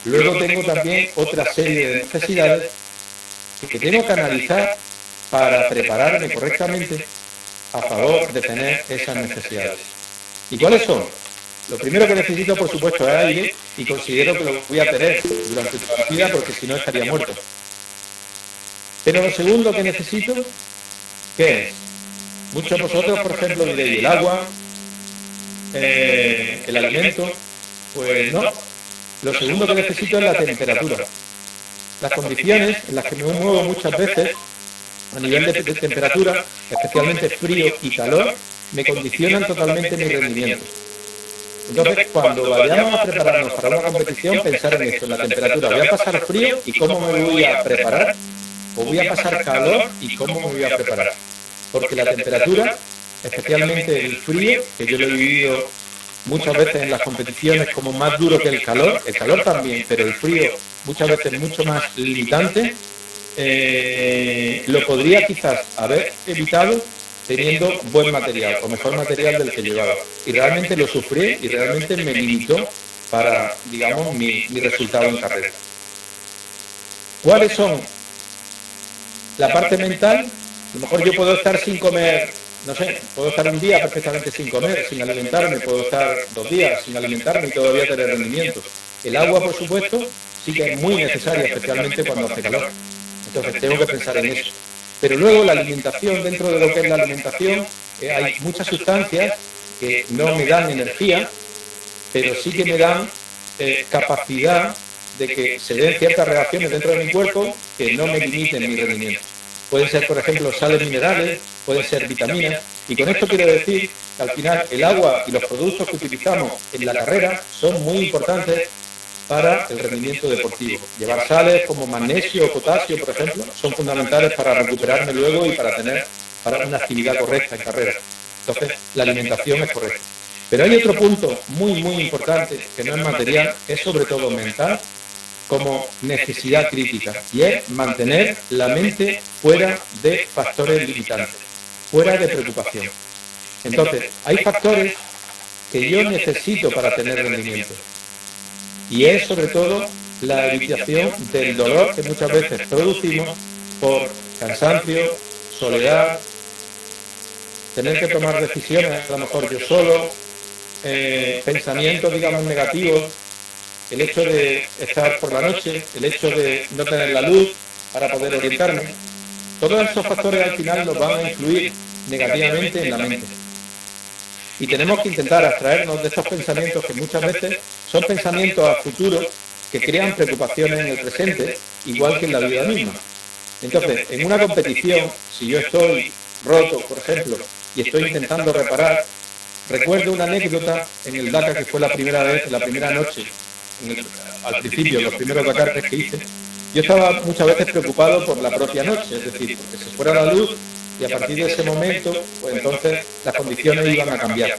luego tengo también otra serie de necesidades que tengo que analizar para prepararme correctamente a favor de tener esas necesidades. ¿Y cuáles son? Lo primero que necesito, por supuesto, es aire, y considero que lo voy a tener durante toda la vida, porque si no estaría muerto. Pero lo segundo que necesito, ¿qué es? Muchos de vosotros, por ejemplo, diréis el agua, el alimento. Pues no. Lo segundo que necesito es la temperatura. Las condiciones en las que me muevo muchas veces, a nivel de temperatura, especialmente frío y calor, me condicionan totalmente mi rendimiento. Entonces, cuando vayamos a prepararnos para una competición, pensar en esto, en la temperatura. ¿Voy a pasar frío y cómo me voy a preparar? ¿O voy a pasar calor y cómo me voy a preparar? Porque la temperatura, especialmente el frío, que yo lo he vivido muchas veces en las competiciones como más duro que el calor también, pero el frío muchas veces mucho más limitante, lo podría quizás haber evitado teniendo buen material o mejor material del que llevaba. Y realmente lo sufrí y realmente me limitó para, digamos, mi resultado en carrera. ¿Cuáles son? La parte mental, a lo mejor yo puedo estar sin comer, no sé, puedo estar un día perfectamente sin comer, sin alimentarme, puedo estar 2 días sin alimentarme y todavía tener rendimiento. El agua, por supuesto, sí que es muy necesaria, especialmente cuando hace calor. Entonces tengo que pensar en eso. Pero luego la alimentación, dentro de lo que es la alimentación, hay muchas sustancias que no me dan energía, pero sí que me dan capacidad de que se den ciertas reacciones dentro de mi cuerpo que no me limiten mi rendimiento. Pueden ser, por ejemplo, sales minerales, pueden ser vitaminas, y con esto quiero decir que al final el agua y los productos que utilizamos en la carrera son muy importantes para el rendimiento deportivo. Llevar sales como magnesio o potasio, por ejemplo, son fundamentales para recuperarme luego y para una actividad correcta en carrera. Entonces, la alimentación es correcta. Pero hay otro punto muy, muy importante, que no es material, es sobre todo mental, como necesidad crítica, y es mantener la mente fuera de factores limitantes, fuera de preocupación. Entonces, hay factores que yo necesito para tener rendimiento, y es sobre todo la evitación del dolor que muchas veces producimos por cansancio, soledad, tener que tomar decisiones a lo mejor yo solo, pensamientos, digamos, negativos, el hecho de estar por la noche, el hecho de no tener la luz para poder orientarme. Todos esos factores al final nos van a influir negativamente en la mente. Y tenemos que intentar abstraernos de estos pensamientos que muchas veces son pensamientos a futuro que crean preocupaciones en el presente, igual que en la vida misma. Entonces, en una competición, si yo estoy roto, por ejemplo, y estoy intentando reparar, recuerdo una anécdota en el Dakar que fue la primera vez, la primera noche, al principio, los primeros Dakares que hice. Yo estaba muchas veces preocupado por la propia noche, es decir, porque se fuera la luz y a partir de ese momento, pues entonces las condiciones iban a cambiar.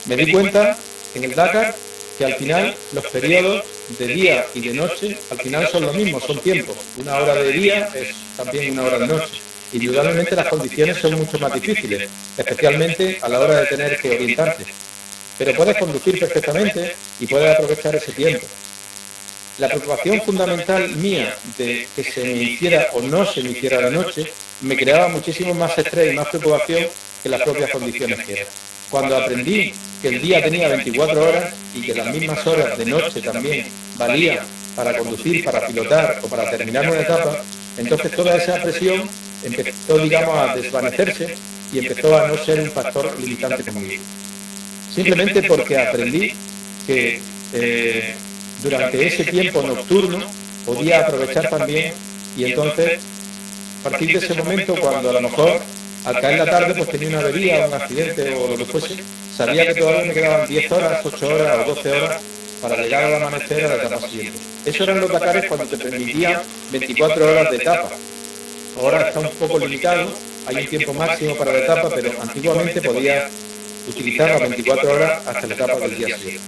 Me di cuenta en el Dakar que al final los periodos de día y de noche al final son lo mismo, son tiempos. Una hora de día es también una hora de noche. Indudablemente las condiciones son mucho más difíciles, especialmente a la hora de tener que orientarte. Pero puedes conducir perfectamente y puedes aprovechar ese tiempo. La preocupación fundamental mía de que se me hiciera o no se me hiciera la noche me creaba muchísimo más estrés y más preocupación que las propias condiciones que eran. Cuando aprendí que el día tenía 24 horas y que las mismas horas de noche también valían para conducir, para pilotar o para terminar una etapa, entonces toda esa presión empezó, digamos, a desvanecerse y empezó a no ser un factor limitante conmigo. Simplemente porque aprendí que durante ese tiempo nocturno podía aprovechar también, y entonces a partir de ese momento, cuando a lo mejor al caer la tarde pues tenía una avería, un accidente o lo que fuese, sabía que todavía me quedaban 10 horas, 8 horas o 12 horas para llegar al amanecer a la etapa siguiente. Eso eran los Dakares cuando te permitían 24 horas de etapa. Ahora está un poco limitado, hay un tiempo máximo para la etapa, pero antiguamente podías utilizar las 24 horas hasta la etapa del día siguiente.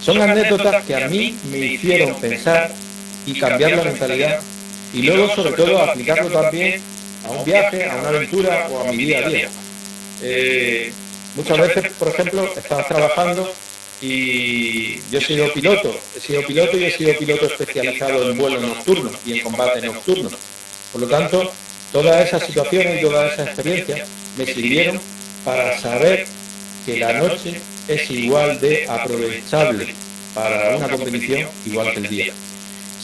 Son anécdotas que a mí me hicieron pensar y cambiar la mentalidad, y luego sobre todo aplicarlo también a un viaje, a una aventura o a mi día a día. Muchas veces, por ejemplo, estás trabajando y yo he sido piloto y he sido piloto especializado en vuelo nocturno y en combate nocturno. Por lo tanto, todas esas situaciones y todas esas experiencias me sirvieron para saber que la noche es igual de aprovechable para una competición igual que el día.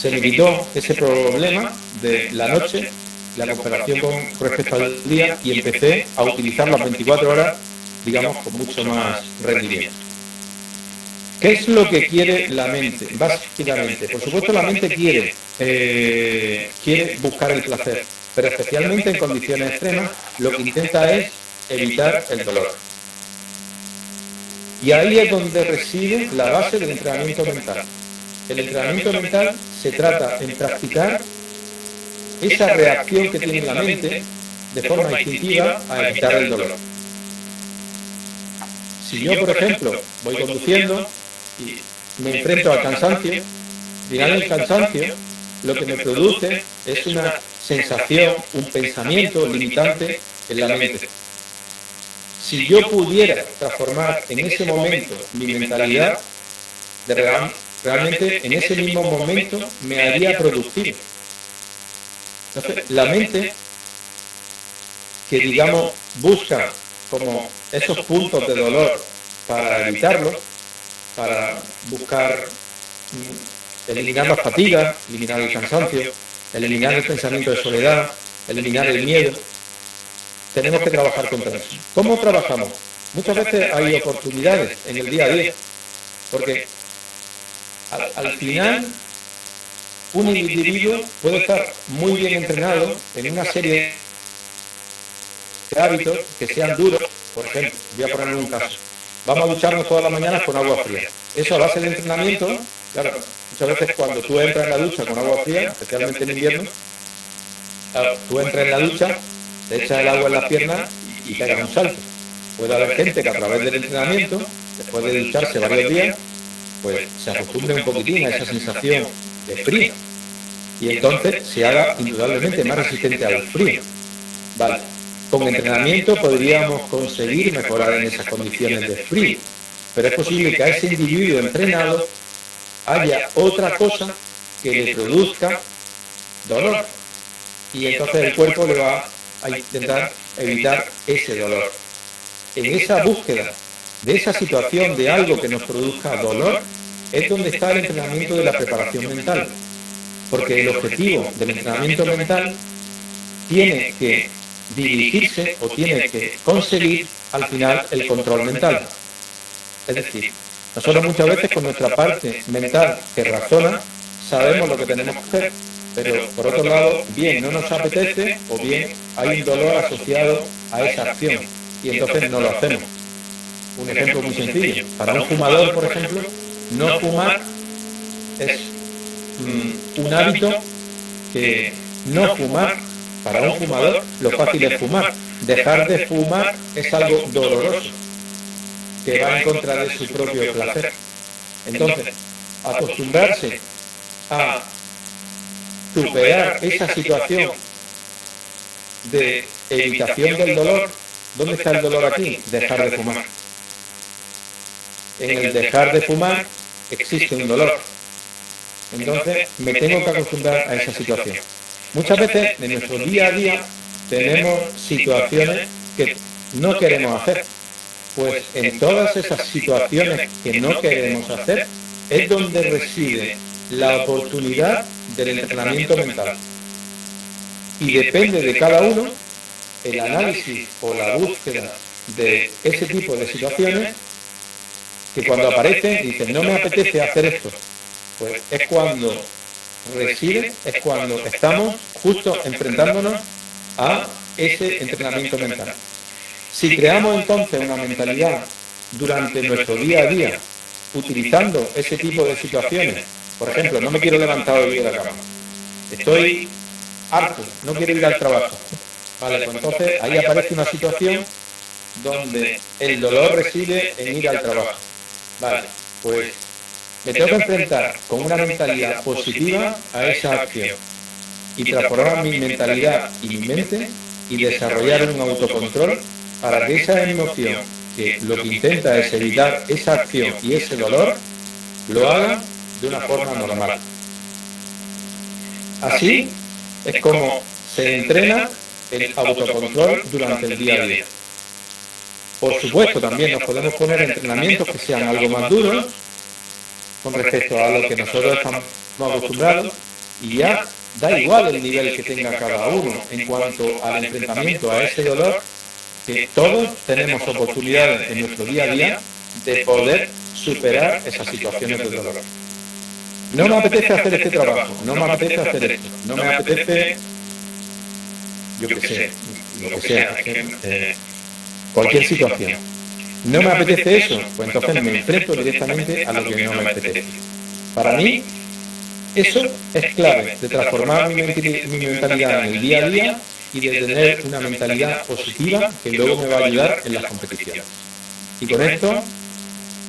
Se me quitó ese problema de la noche, la comparación con respecto al día, y empecé a utilizar las 24 horas, digamos, con mucho más rendimiento. ¿Qué es lo que quiere la mente? Básicamente, por supuesto, la mente quiere buscar el placer, pero especialmente en condiciones extremas, lo que intenta es evitar el dolor. Y ahí es donde reside la base del entrenamiento mental. El entrenamiento mental se trata en practicar esa reacción que tiene la mente de forma instintiva a evitar el dolor. Si yo, por ejemplo, voy conduciendo y me enfrento al cansancio, al final el cansancio lo que me produce es una sensación, un pensamiento limitante en la mente. Si yo pudiera transformar en ese momento mi mentalidad, realmente en ese mismo momento me haría productivo. Entonces, la mente que, digamos, busca como esos puntos de dolor para evitarlo, para buscar eliminar las fatigas, eliminar el cansancio, eliminar el pensamiento de soledad, eliminar el miedo, tenemos que trabajar contra eso. ¿Cómo trabajamos? Muchas veces hay oportunidades en el día a día, porque al final un individuo puede estar muy bien entrenado en una serie de hábitos que sean duros. Por ejemplo, voy a poner un caso. Vamos a ducharnos todas las mañanas con agua fría. Eso a base de entrenamiento, claro, muchas veces cuando tú entras en la ducha con agua fría, especialmente en invierno, tú entras en la ducha, te echas el agua en las piernas y pegas un salto. Puede haber gente que a través del entrenamiento, después de ducharse varios días, pues se acostumbre un poquitín a esa sensación de frío y entonces se haga indudablemente más resistente al frío. Vale. Con entrenamiento podríamos conseguir mejorar en esas condiciones de frío, pero es posible que a ese individuo entrenado haya otra cosa que le produzca dolor y entonces el cuerpo le va a intentar evitar ese dolor. En esa búsqueda de esa situación de algo que nos produzca dolor es donde está el entrenamiento de la preparación mental, porque el objetivo del entrenamiento mental tiene que dirigirse o tiene que conseguir al final el control mental. Es decir, nosotros muchas veces con nuestra parte mental que razona sabemos lo que tenemos que hacer, pero por otro lado, bien no nos apetece o bien hay un dolor asociado a esa acción y entonces no lo hacemos. Un ejemplo muy sencillo, para un fumador, por ejemplo, no fumar es un hábito que no fumar, para un fumador lo fácil es fumar. Dejar de fumar es algo doloroso, que va en contra de su propio placer. Entonces, acostumbrarse a superar esa situación de evitación del dolor. ¿Dónde está el dolor aquí? Dejar de fumar. En el dejar de fumar existe un dolor. Entonces, me tengo que acostumbrar a esa situación. Muchas veces en nuestro día a día tenemos situaciones que no queremos hacer. Pues en todas esas situaciones que no queremos hacer es donde reside la oportunidad del entrenamiento mental. Y depende de cada uno el análisis o la búsqueda de ese tipo de situaciones que cuando aparecen dicen no me apetece hacer esto. Pues es cuando reside, es cuando estamos justo enfrentándonos a ese entrenamiento mental. Si creamos entonces una mentalidad durante nuestro día a día, utilizando ese tipo de situaciones, por ejemplo, no me quiero levantar hoy de la cama, estoy harto, no quiero ir al trabajo, vale, pues entonces ahí aparece una situación donde el dolor reside en ir al trabajo, vale, pues me tengo que enfrentar con una mentalidad positiva a esa acción y transformar mi mentalidad y mi mente y desarrollar un autocontrol para que esa emoción que lo que intenta es evitar esa acción y ese dolor, lo haga de una forma normal. Así es como se entrena el autocontrol durante el día a día. Por supuesto, también nos podemos poner entrenamientos que sean algo más duros con respecto a lo que nosotros estamos acostumbrados, y ya da igual el nivel que tenga cada uno en cuanto al enfrentamiento a ese dolor, que todos tenemos oportunidades en nuestro día a día de poder superar esas situaciones de dolor. No me apetece hacer este trabajo, no me apetece hacer esto, no me apetece, yo qué sé, lo que sea, cualquier situación. ¿No me apetece eso? Pues entonces me enfrento directamente a lo que no me apetece. Para mí, eso es clave de transformar mi mentalidad en el día a día y de tener una mentalidad positiva que luego me va a ayudar en las competiciones. Y con esto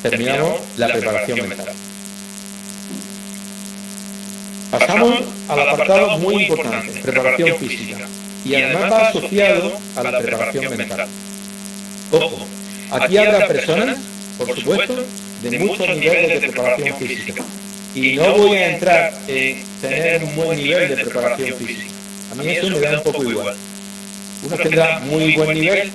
terminamos la preparación mental. Pasamos al apartado muy importante, preparación física. Y además va asociado a la preparación mental. Ojo, aquí habrá personas, por supuesto, de muchos niveles de preparación física. Y no voy a entrar en tener un buen nivel de preparación física. A mí eso me da un poco igual. Unos tendrán muy buen nivel,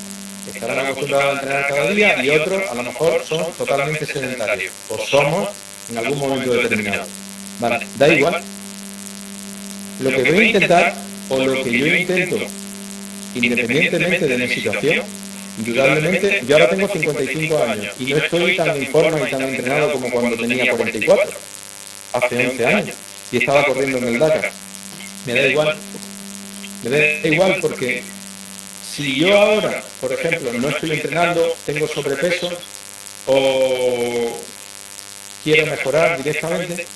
estarán acostumbrados a entrenar cada día, y otros a lo mejor son totalmente sedentarios, o somos en algún momento determinado. Vale, da igual. Lo que voy a intentar, o lo que yo intento, independientemente de mi situación, indudablemente, yo ahora tengo 55 años y no estoy tan en forma y tan entrenado como cuando tenía 44, hace 11 años, y estaba corriendo en el Dakar. Me da igual. Me da igual porque si yo ahora, por ejemplo, no estoy entrenando, tengo sobrepeso o quiero mejorar directamente,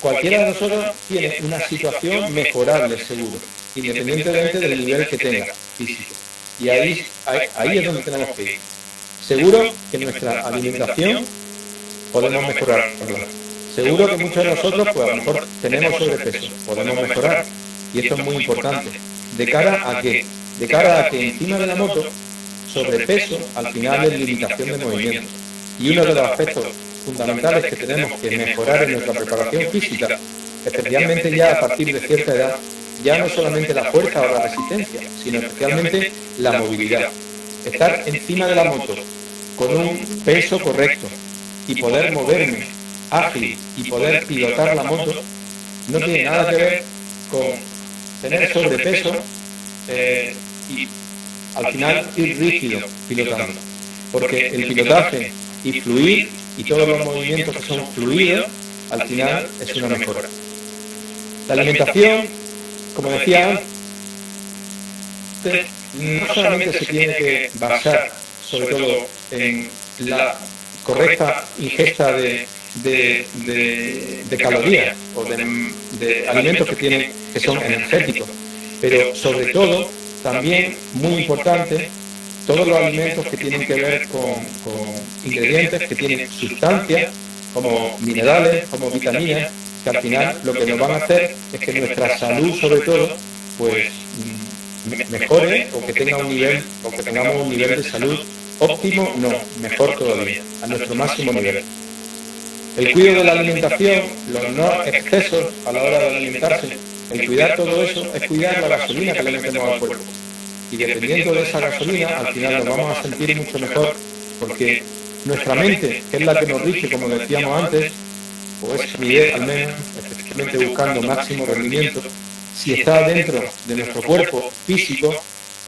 cualquiera de nosotros tiene una situación mejorable seguro, independientemente del nivel que tenga físico. Y ahí es donde tenemos que ir. Seguro que nuestra alimentación podemos mejorarla. Seguro que muchos de nosotros, pues a lo mejor tenemos sobrepeso, podemos mejorar. Y esto es muy importante. ¿De cara a qué? De cara a que encima de la moto, sobrepeso al final es limitación de movimiento. Y uno de los aspectos fundamentales que tenemos que mejorar en nuestra preparación física, especialmente ya a partir de cierta edad, ya no solamente la fuerza o la resistencia, sino especialmente la movilidad. Estar encima de la moto con un peso correcto y poder moverme ágil y poder pilotar la moto no tiene nada que ver con tener sobrepeso y al final ir rígido pilotando. Porque el pilotaje y fluir y todos los movimientos que son fluidos, al final es una mejora. La alimentación, como decía antes, no solamente se tiene que basar, sobre todo, en la correcta ingesta de calorías o de alimentos que son energéticos, pero sobre todo, también muy importante, todos los alimentos que tienen que ver con ingredientes que tienen sustancias, como minerales, como vitaminas, que al final lo que nos van a hacer es que nuestra salud, sobre todo, pues mejore o que tengamos un nivel de salud óptimo, no, mejor todavía, a nuestro máximo nivel. El cuidado de la alimentación, los no excesos a la hora de alimentarse, el cuidar todo eso es cuidar la gasolina que le metemos al cuerpo. Y dependiendo de esa gasolina, al final nos vamos a sentir mucho mejor, porque nuestra mente, que es la que nos rige, como decíamos antes, o es mi idea al menos, especialmente buscando máximo rendimiento, si está dentro de nuestro cuerpo físico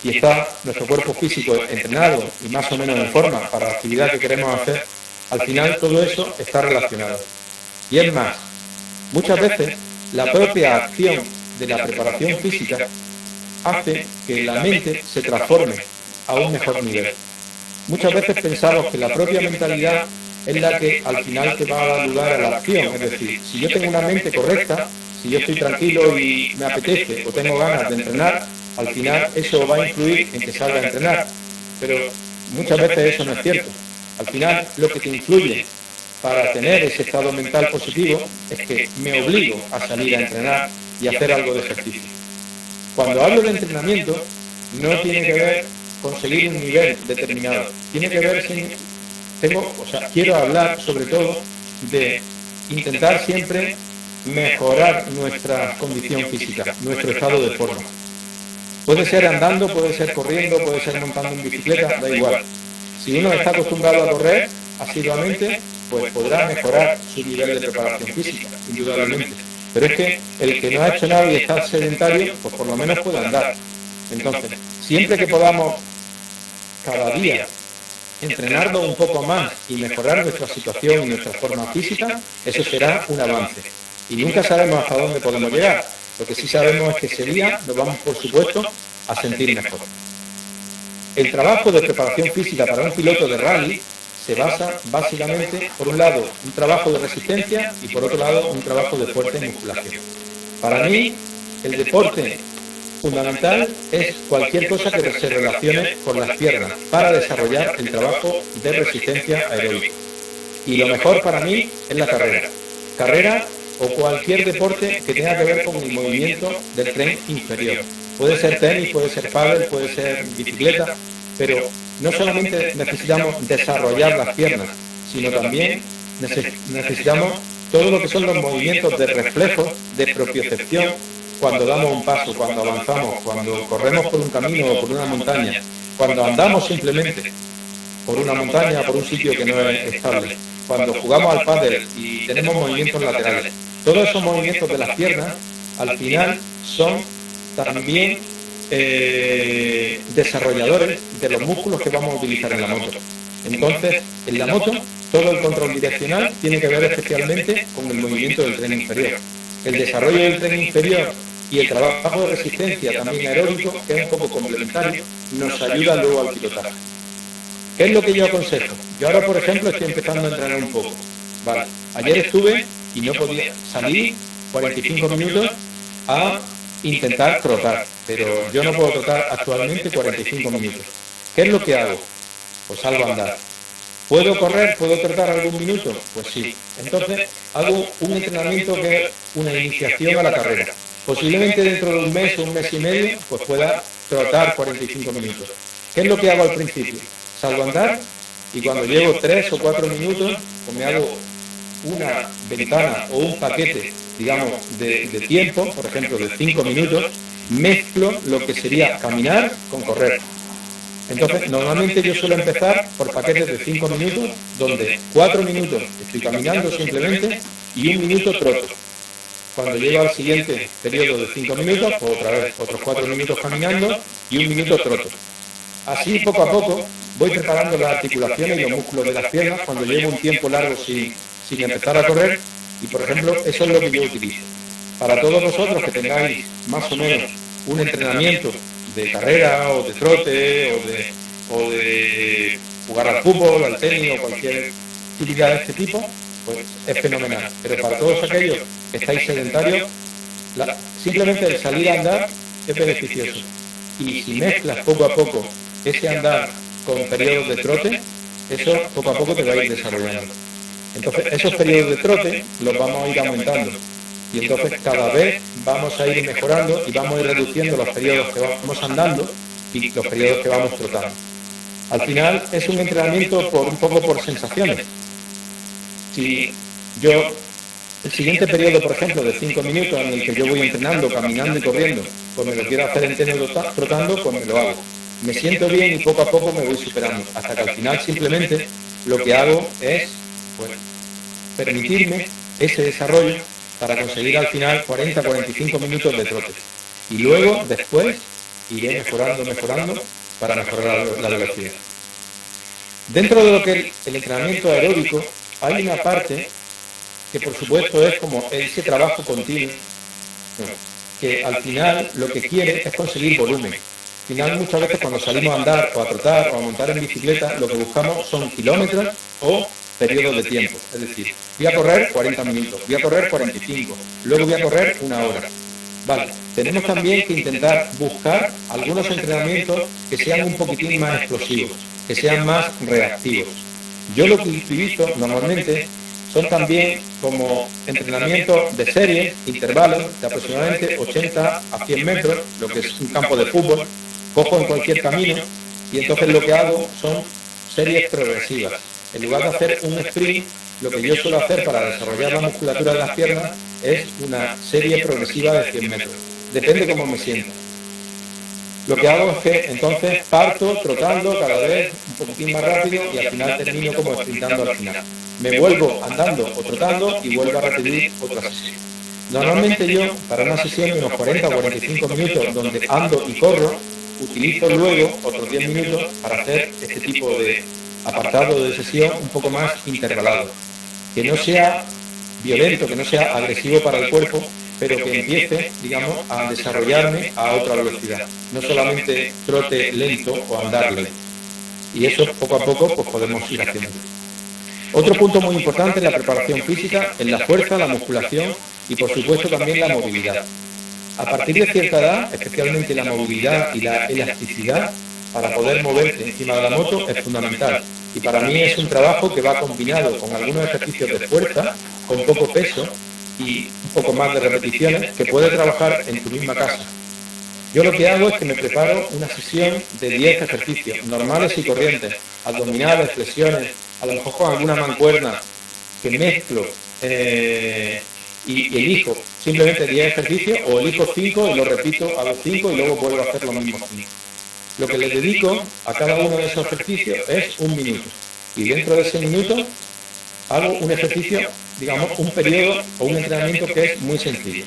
y está nuestro cuerpo físico entrenado y más o menos en forma para la actividad que queremos hacer, al final todo eso está relacionado. Y es más, muchas veces la propia acción de la preparación física hace que la mente se transforme a un mejor nivel. Muchas veces pensamos que la propia mentalidad es la que al final te va a dar lugar a la acción. Es decir, si yo tengo una mente correcta, si yo estoy tranquilo y me apetece o tengo ganas de entrenar, al final eso va a influir en que salga a entrenar. Pero muchas veces eso no es cierto. Al final lo que te influye para tener ese estado mental positivo es que me obligo a salir a entrenar y hacer algo de ejercicio. Cuando hablo de entrenamiento, no tiene que ver conseguir un nivel determinado. Tiene que ver quiero hablar sobre todo de intentar siempre mejorar nuestra condición física, nuestro estado de forma. Puede ser andando, puede ser corriendo, puede ser montando en bicicleta, da igual. Si uno está acostumbrado a correr asiduamente, pues podrá mejorar su nivel de preparación física, indudablemente. Pero es que el que no ha hecho nada y está sedentario, pues por lo menos puede andar. Entonces, siempre que podamos cada día entrenarnos un poco más y mejorar nuestra situación y nuestra forma física, eso será un avance. Y nunca sabemos hasta dónde podemos llegar. Lo que sí sabemos es que ese día nos vamos, por supuesto, a sentir mejor. El trabajo de preparación física para un piloto de rally se basa básicamente, por un lado, un trabajo de resistencia y por otro lado, un trabajo de fuerza y musculación. Para mí, el deporte fundamental es cualquier cosa que se relacione con las piernas para desarrollar el trabajo de resistencia aeróbica. Y lo mejor para mí es la carrera. Carrera o cualquier deporte que tenga que ver con el movimiento del tren inferior. Puede ser tenis, puede ser pádel, puede ser bicicleta, pero no solamente necesitamos desarrollar las piernas, sino también necesitamos todo lo que son los movimientos de reflejos, de propiocepción, cuando damos un paso, cuando avanzamos, cuando corremos por un camino o por una montaña, cuando andamos simplemente por una montaña, por un sitio que no es estable, cuando jugamos al pádel y tenemos movimientos laterales. Todos esos movimientos de las piernas, al final, son también desarrolladores de los músculos que vamos a utilizar en la moto. Entonces, en la moto, todo el control direccional tiene que ver especialmente con el movimiento del tren inferior. El desarrollo del tren inferior y el trabajo de resistencia también aeróbico, que es un poco complementario, nos ayuda luego al pilotaje. ¿Qué es lo que yo aconsejo? Yo ahora, por ejemplo, estoy empezando a entrenar un poco. Vale, ayer estuve y no podía salir 45 minutos a intentar trotar, pero yo no puedo trotar actualmente 45 minutos. ¿Qué es lo que hago? Pues salgo a andar. ¿Puedo correr? ¿Puedo trotar algún minuto? Pues sí. Entonces hago un entrenamiento que es una iniciación a la carrera. Posiblemente dentro de un mes o un mes y medio pues pueda trotar 45 minutos. ¿Qué es lo que hago al principio? Salgo a andar y cuando llevo 3 o 4 minutos pues me hago una ventana o un paquete, digamos, de tiempo, por ejemplo, de 5 minutos, mezclo lo que sería caminar con correr. Entonces, normalmente yo suelo empezar por paquetes de 5 minutos, donde 4 minutos estoy caminando simplemente y 1 minuto troto. Cuando llego al siguiente periodo de 5 minutos, pues otra vez otros 4 minutos caminando y 1 minuto troto. Así, poco a poco, voy preparando las articulaciones y los músculos de las piernas cuando llevo un tiempo largo sin empezar a correr, y por ejemplo, eso es lo que yo utilizo. Para todos vosotros que tengáis más o menos un entrenamiento de carrera o de trote o de jugar al fútbol, al tenis o cualquier actividad de este tipo, pues es fenomenal. Pero para todos aquellos que estáis sedentarios, simplemente el salir a andar es beneficioso. Y si mezclas poco a poco ese andar con periodos de trote, eso poco a poco te va a ir desarrollando. Entonces, esos periodos de trote los vamos a ir aumentando. Y entonces cada vez vamos a ir mejorando y vamos a ir reduciendo los periodos que vamos andando y los periodos que vamos trotando. Al final es un entrenamiento un poco por sensaciones. Si yo, el siguiente periodo, por ejemplo, de 5 minutos en el que yo voy entrenando, caminando y corriendo, pues me lo quiero hacer entero trotando, pues me lo hago. Me siento bien y poco a poco me voy superando, hasta que al final simplemente lo que hago es pues, permitirme ese desarrollo para conseguir al final 40-45 minutos de trote. Y luego, después, iré mejorando para mejorar la velocidad. Dentro de lo que es el entrenamiento aeróbico, hay una parte que por supuesto es como ese trabajo continuo, que al final lo que quiere es conseguir volumen. Al final muchas veces cuando salimos a andar o a trotar o a montar en bicicleta, lo que buscamos son kilómetros o periodos de tiempo. Es decir, voy a correr 40 minutos, voy a correr 45, luego voy a correr 1 hora. Vale, tenemos también que intentar buscar algunos entrenamientos que sean un poquitín más explosivos, que sean más reactivos. Yo lo que utilizo normalmente son también como entrenamientos de series, intervalos de aproximadamente 80 a 100 metros, lo que es un campo de fútbol. Cojo en cualquier camino Y entonces lo que hago son series progresivas. En lugar de hacer un sprint, lo que yo suelo hacer para desarrollar la musculatura de las piernas es una serie progresiva de 100 metros. Depende cómo me siento. Lo que hago es que entonces parto trotando cada vez un poquitín más rápido y al final termino como sprintando al final. Me vuelvo andando o trotando y vuelvo a repetir otra sesión. Normalmente yo, para una sesión de unos 40 o 45 minutos donde ando y corro, utilizo luego otros 10 minutos para hacer este tipo de apartado de sesión un poco más intervalado. Que no sea violento, que no sea agresivo para el cuerpo, pero que empiece, digamos, a desarrollarme a otra velocidad. No solamente trote lento o andar lento. Y eso poco a poco pues podemos ir haciendo. Otro punto muy importante en la preparación física es la fuerza, la musculación y por supuesto también la movilidad. A partir de cierta edad, especialmente la movilidad y la elasticidad, para poder moverte encima de la moto es fundamental. Y para mí es un trabajo que va combinado con algunos ejercicios de fuerza, con poco peso y un poco más de repeticiones que puedes trabajar en tu misma casa. Yo lo que hago es que me preparo una sesión de 10 ejercicios, normales y corrientes, abdominales, flexiones, a lo mejor con alguna mancuerna, que mezclo y elijo simplemente 10 ejercicios o elijo 5 y lo repito a los 5 y luego vuelvo a hacer lo mismo 5. Lo que le dedico a cada uno de esos ejercicios es un minuto. Y dentro de ese minuto hago un ejercicio, digamos, un periodo o un entrenamiento que es muy sencillo.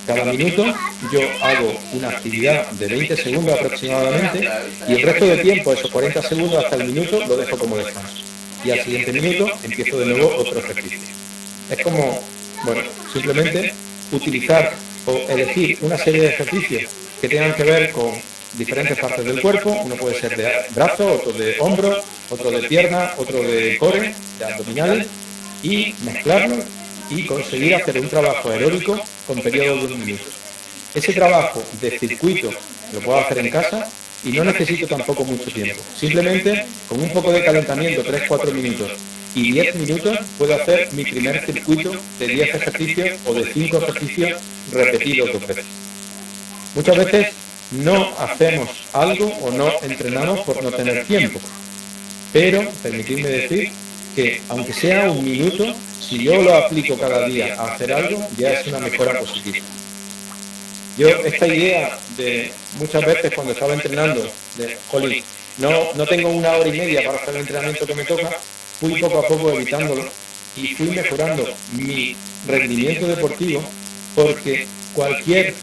Cada minuto yo hago una actividad de 20 segundos aproximadamente y el resto de tiempo, esos 40 segundos hasta el minuto, lo dejo como descanso. Y al siguiente minuto empiezo de nuevo otro ejercicio. Es como, bueno, simplemente utilizar o elegir una serie de ejercicios que tengan que ver con diferentes partes del cuerpo. Uno puede ser de brazo, otro de hombro, otro de pierna, otro de core, de abdominales, y mezclarlos y conseguir hacer un trabajo aeróbico con periodos de 1 minuto. Ese trabajo de circuito lo puedo hacer en casa y no necesito tampoco mucho tiempo. Simplemente con un poco de calentamiento, 3-4 minutos y 10 minutos, puedo hacer mi primer circuito de 10 ejercicios o de 5 ejercicios repetidos 2 veces. Muchas veces no hacemos algo o no entrenamos por no tener tiempo, pero permitidme decir que aunque sea 1 minuto, si yo lo aplico cada día a hacer algo, ya es una mejora positiva. Yo esta idea de muchas veces cuando estaba entrenando, de, jolín, no tengo 1 hora y media para hacer el entrenamiento que me toca, fui poco a poco evitándolo y fui mejorando mi rendimiento deportivo porque cualquier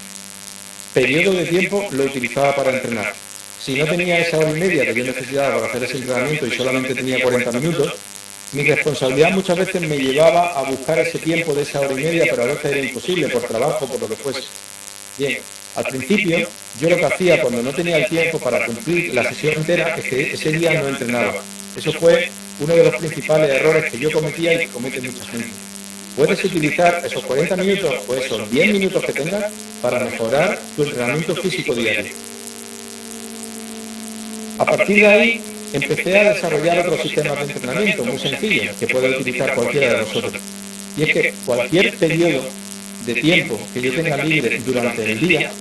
periodo de tiempo lo utilizaba para entrenar. Si no tenía esa hora y media que yo necesitaba para hacer ese entrenamiento y solamente tenía 40 minutos, mi responsabilidad muchas veces me llevaba a buscar ese tiempo de esa hora y media, pero a veces era imposible por trabajo, por lo que fuese. Bien, al principio yo lo que hacía cuando no tenía el tiempo para cumplir la sesión entera es que ese día no entrenaba. Eso fue uno de los principales errores que yo cometía y que comete mucha gente. Puedes utilizar esos 40 minutos o esos 10 minutos que tengas para mejorar tu entrenamiento físico diario. A partir de ahí empecé a desarrollar otros sistemas de entrenamiento muy sencillos que puede utilizar cualquiera de nosotros. Y es que cualquier periodo de tiempo que yo tenga libre durante el día,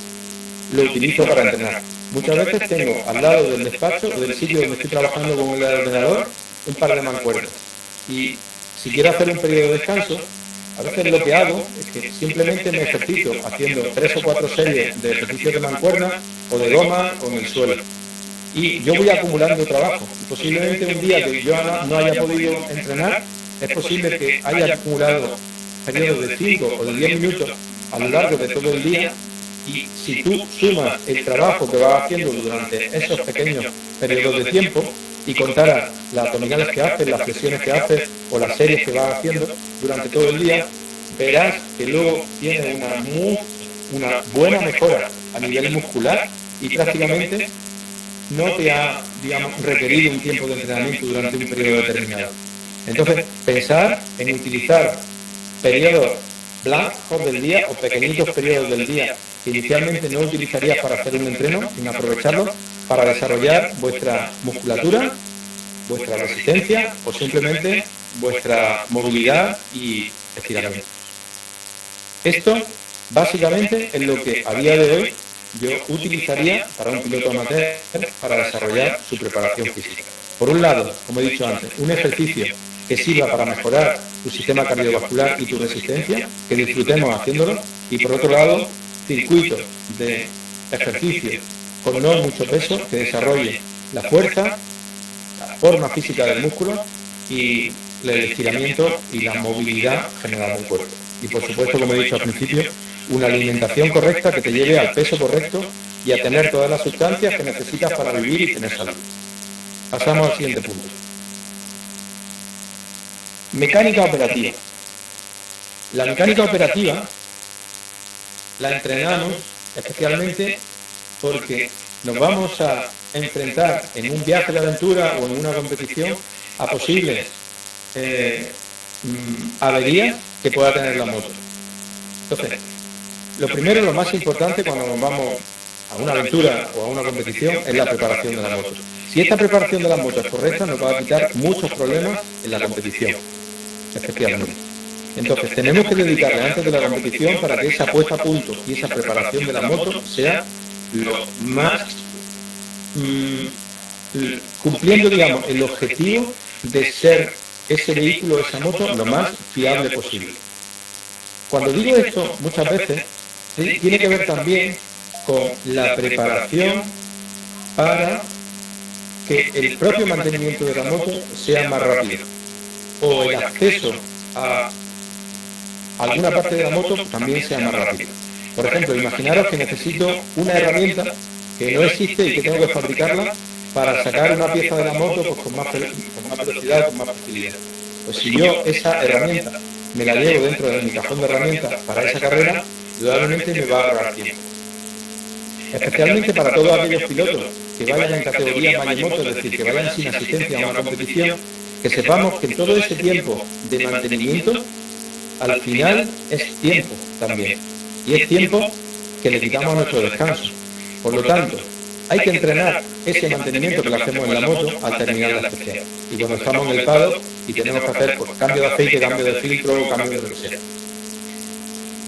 lo utilizo para entrenar. Muchas veces tengo al lado del despacho o del sitio donde estoy trabajando con el ordenador un par de mancuernas. Y si quiero hacer un periodo de descanso, a veces lo que hago es que simplemente me ejercito haciendo 3 o 4 series de ejercicios de mancuerna o de goma o en el suelo. Y yo voy acumulando trabajo. Y posiblemente un día que yo no haya podido entrenar, es posible que haya acumulado periodos de 5 o de 10 minutos a lo largo de todo el día. Y si tú sumas el trabajo que vas haciendo durante esos pequeños periodos de tiempo y contaras las abdominales que haces, las flexiones que haces o las series que vas haciendo durante todo el día, verás que luego tienes una buena mejora a nivel muscular y prácticamente no te ha, digamos, requerido un tiempo de entrenamiento durante un periodo determinado. Entonces, pensar en utilizar periodos blancos del día o pequeñitos periodos del día que inicialmente no utilizarías para hacer un entreno, sin aprovecharlos para desarrollar vuestra musculatura, vuestra resistencia o simplemente vuestra movilidad y estiramiento. Esto básicamente es lo que a día de hoy yo utilizaría para un piloto amateur para desarrollar su preparación física. Por un lado, como he dicho antes, un ejercicio que sirva para mejorar tu sistema cardiovascular y tu resistencia, que disfrutemos haciéndolo, y por otro lado, circuitos de ejercicio con no mucho peso que desarrolle la fuerza, la forma física del músculo y el estiramiento y la movilidad general del cuerpo. Y por supuesto, como he dicho al principio, una alimentación correcta que te lleve al peso correcto y a tener todas las sustancias que necesitas para vivir y tener salud. Pasamos al siguiente punto. Mecánica operativa. La mecánica operativa la entrenamos especialmente porque nos vamos a enfrentar en un viaje de aventura o en una competición a posibles averías que pueda tener la moto. Entonces, lo primero, lo más importante cuando nos vamos a una aventura o a una competición es la preparación de la moto. Si esta preparación de la moto es correcta, nos va a quitar muchos problemas en la competición, especialmente. Entonces, tenemos que dedicarle antes de la competición para que esa puesta a punto y esa preparación de la moto sea lo más cumpliendo, digamos, el objetivo de ser ese vehículo, esa moto, lo más fiable posible. Cuando digo esto, muchas veces tiene que ver también con la preparación para que el propio mantenimiento de la moto sea más rápido o el acceso a alguna parte de la moto también sea más rápido. Por ejemplo, imaginaros que necesito una herramienta que no existe y que tengo que fabricarla para sacar una pieza de la moto pues, con más velocidad, con más facilidad. Pues si yo esa herramienta me la llevo dentro de mi cajón de herramientas para esa carrera, indudablemente me va a ahorrar tiempo. Especialmente para todos aquellos pilotos que vayan en categoría Mayemoto, es decir, que vayan sin asistencia a una competición, que sepamos que todo ese tiempo de mantenimiento, al final es tiempo también. Y es tiempo que le quitamos a nuestro descanso. Por lo tanto, hay que entrenar ese mantenimiento que lo hacemos en la moto al terminar la especial. Y cuando estamos en el paddock y tenemos que hacer pues, cambio de aceite, cambio de filtro, cambio de lo que sea.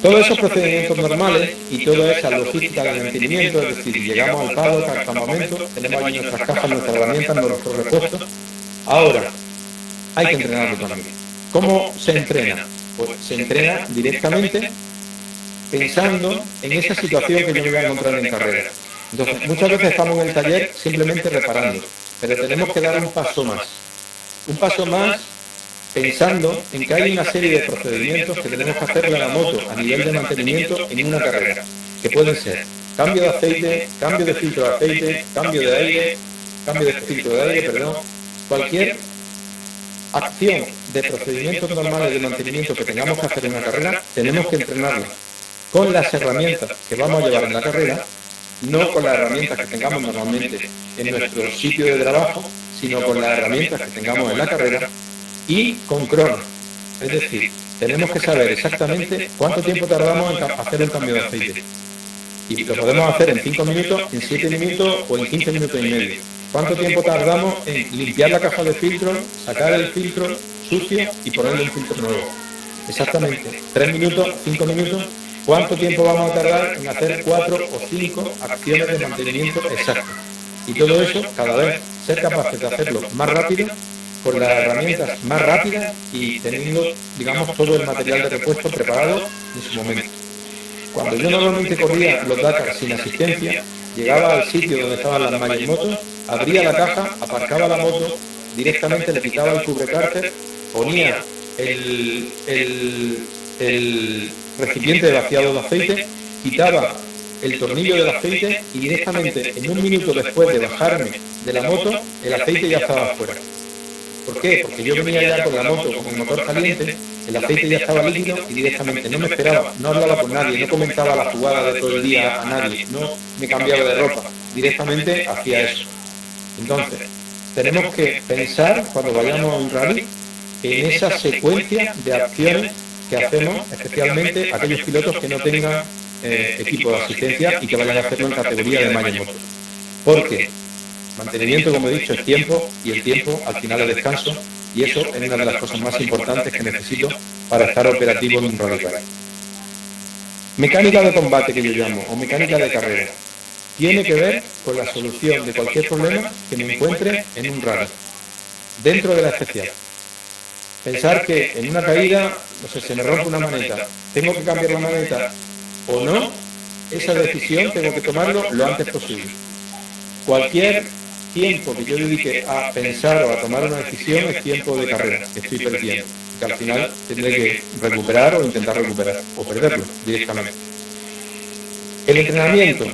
Todos esos procedimientos normales y toda esa logística de mantenimiento, es decir, llegamos al paddock, al campamento, tenemos allí nuestras cajas, nuestras herramientas, nuestros repuestos. Ahora, hay que entrenarlo también. ¿Cómo se entrena? Pues se entrena directamente pensando en esa situación que yo me voy a encontrar en carrera. Entonces, muchas veces estamos en el taller simplemente reparando, pero tenemos que dar un paso más. Un paso más pensando en que hay una serie de procedimientos que tenemos que hacerle a la moto a nivel de mantenimiento en una carrera, que pueden ser cambio de aceite, cambio de filtro de aceite, cambio de filtro de aire, cualquier acción de procedimientos normales de mantenimiento que tengamos que hacer en una carrera, tenemos que entrenarla con las herramientas que vamos a llevar en la carrera, no con las herramientas que tengamos normalmente en nuestro sitio de trabajo, sino con las herramientas que tengamos en la carrera y con crono. Es decir, tenemos que saber exactamente cuánto tiempo tardamos en hacer un cambio de aceite. Y lo podemos hacer en 5 minutos, en 7 minutos o en 15 minutos y medio. ¿Cuánto tiempo tardamos en limpiar la caja de filtro, sacar el filtro sucio y ponerle un filtro nuevo? Exactamente, 3 minutos, 5 minutos. ¿Cuánto tiempo vamos a tardar en hacer 4 o 5 acciones de mantenimiento exactas? Y todo eso, cada vez ser capaces de hacerlo más rápido, con las herramientas más rápidas y teniendo, digamos, todo el material de repuesto preparado en su momento. Cuando yo normalmente corría los Dakar sin asistencia, llegaba al sitio donde estaban las Mayemotos, abría la caja, aparcaba la moto, directamente le quitaba el cubrecárter, ponía el recipiente de vaciado de aceite, quitaba el tornillo del aceite y directamente en un minuto después de bajarme de la moto, el aceite ya estaba afuera. ¿Por qué? Porque yo venía ya con la moto, con el motor caliente, el aceite ya estaba líquido y directamente no me esperaba, no hablaba con nadie, no comentaba la jugada de todo el día a nadie, no me cambiaba de ropa, directamente hacía eso. Entonces, tenemos que pensar cuando vayamos a un rally en esa secuencia de acciones que hacemos, especialmente aquellos pilotos que no tengan equipo de asistencia y que vayan a hacerlo en categoría de Mayemoto. Porque mantenimiento, como he dicho, es tiempo y el tiempo al final es descanso y eso es una de las cosas más importantes que necesito para estar operativo en un rally. Mecánica de combate que yo llamo, o mecánica de carrera. tiene que ver con la solución de cualquier problema que me encuentre en un rally, dentro de la especial. Pensar que en una caída, no sé, se me rompe una maneta, tengo que cambiar la maneta o no, esa decisión tengo que tomarlo lo antes posible. Cualquier tiempo que yo dedique a pensar o a tomar una decisión es tiempo de carrera que estoy perdiendo, que al final tendré que recuperar o intentar recuperar, o perderlo directamente. El entrenamiento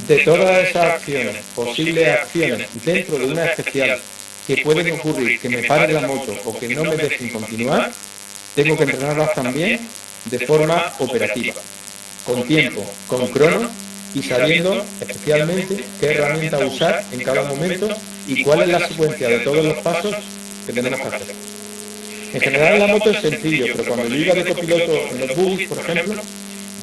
de todas esas acciones, posibles acciones dentro de una especial que pueden ocurrir, que me pare la moto o que no me dejen continuar, tengo que entrenarlas también de forma operativa, con tiempo, con crono y sabiendo especialmente qué herramienta usar en cada momento y cuál es la secuencia de todos los pasos que tenemos que hacer. En general en la moto es sencillo, pero cuando yo iba de copiloto en los buggies, por ejemplo,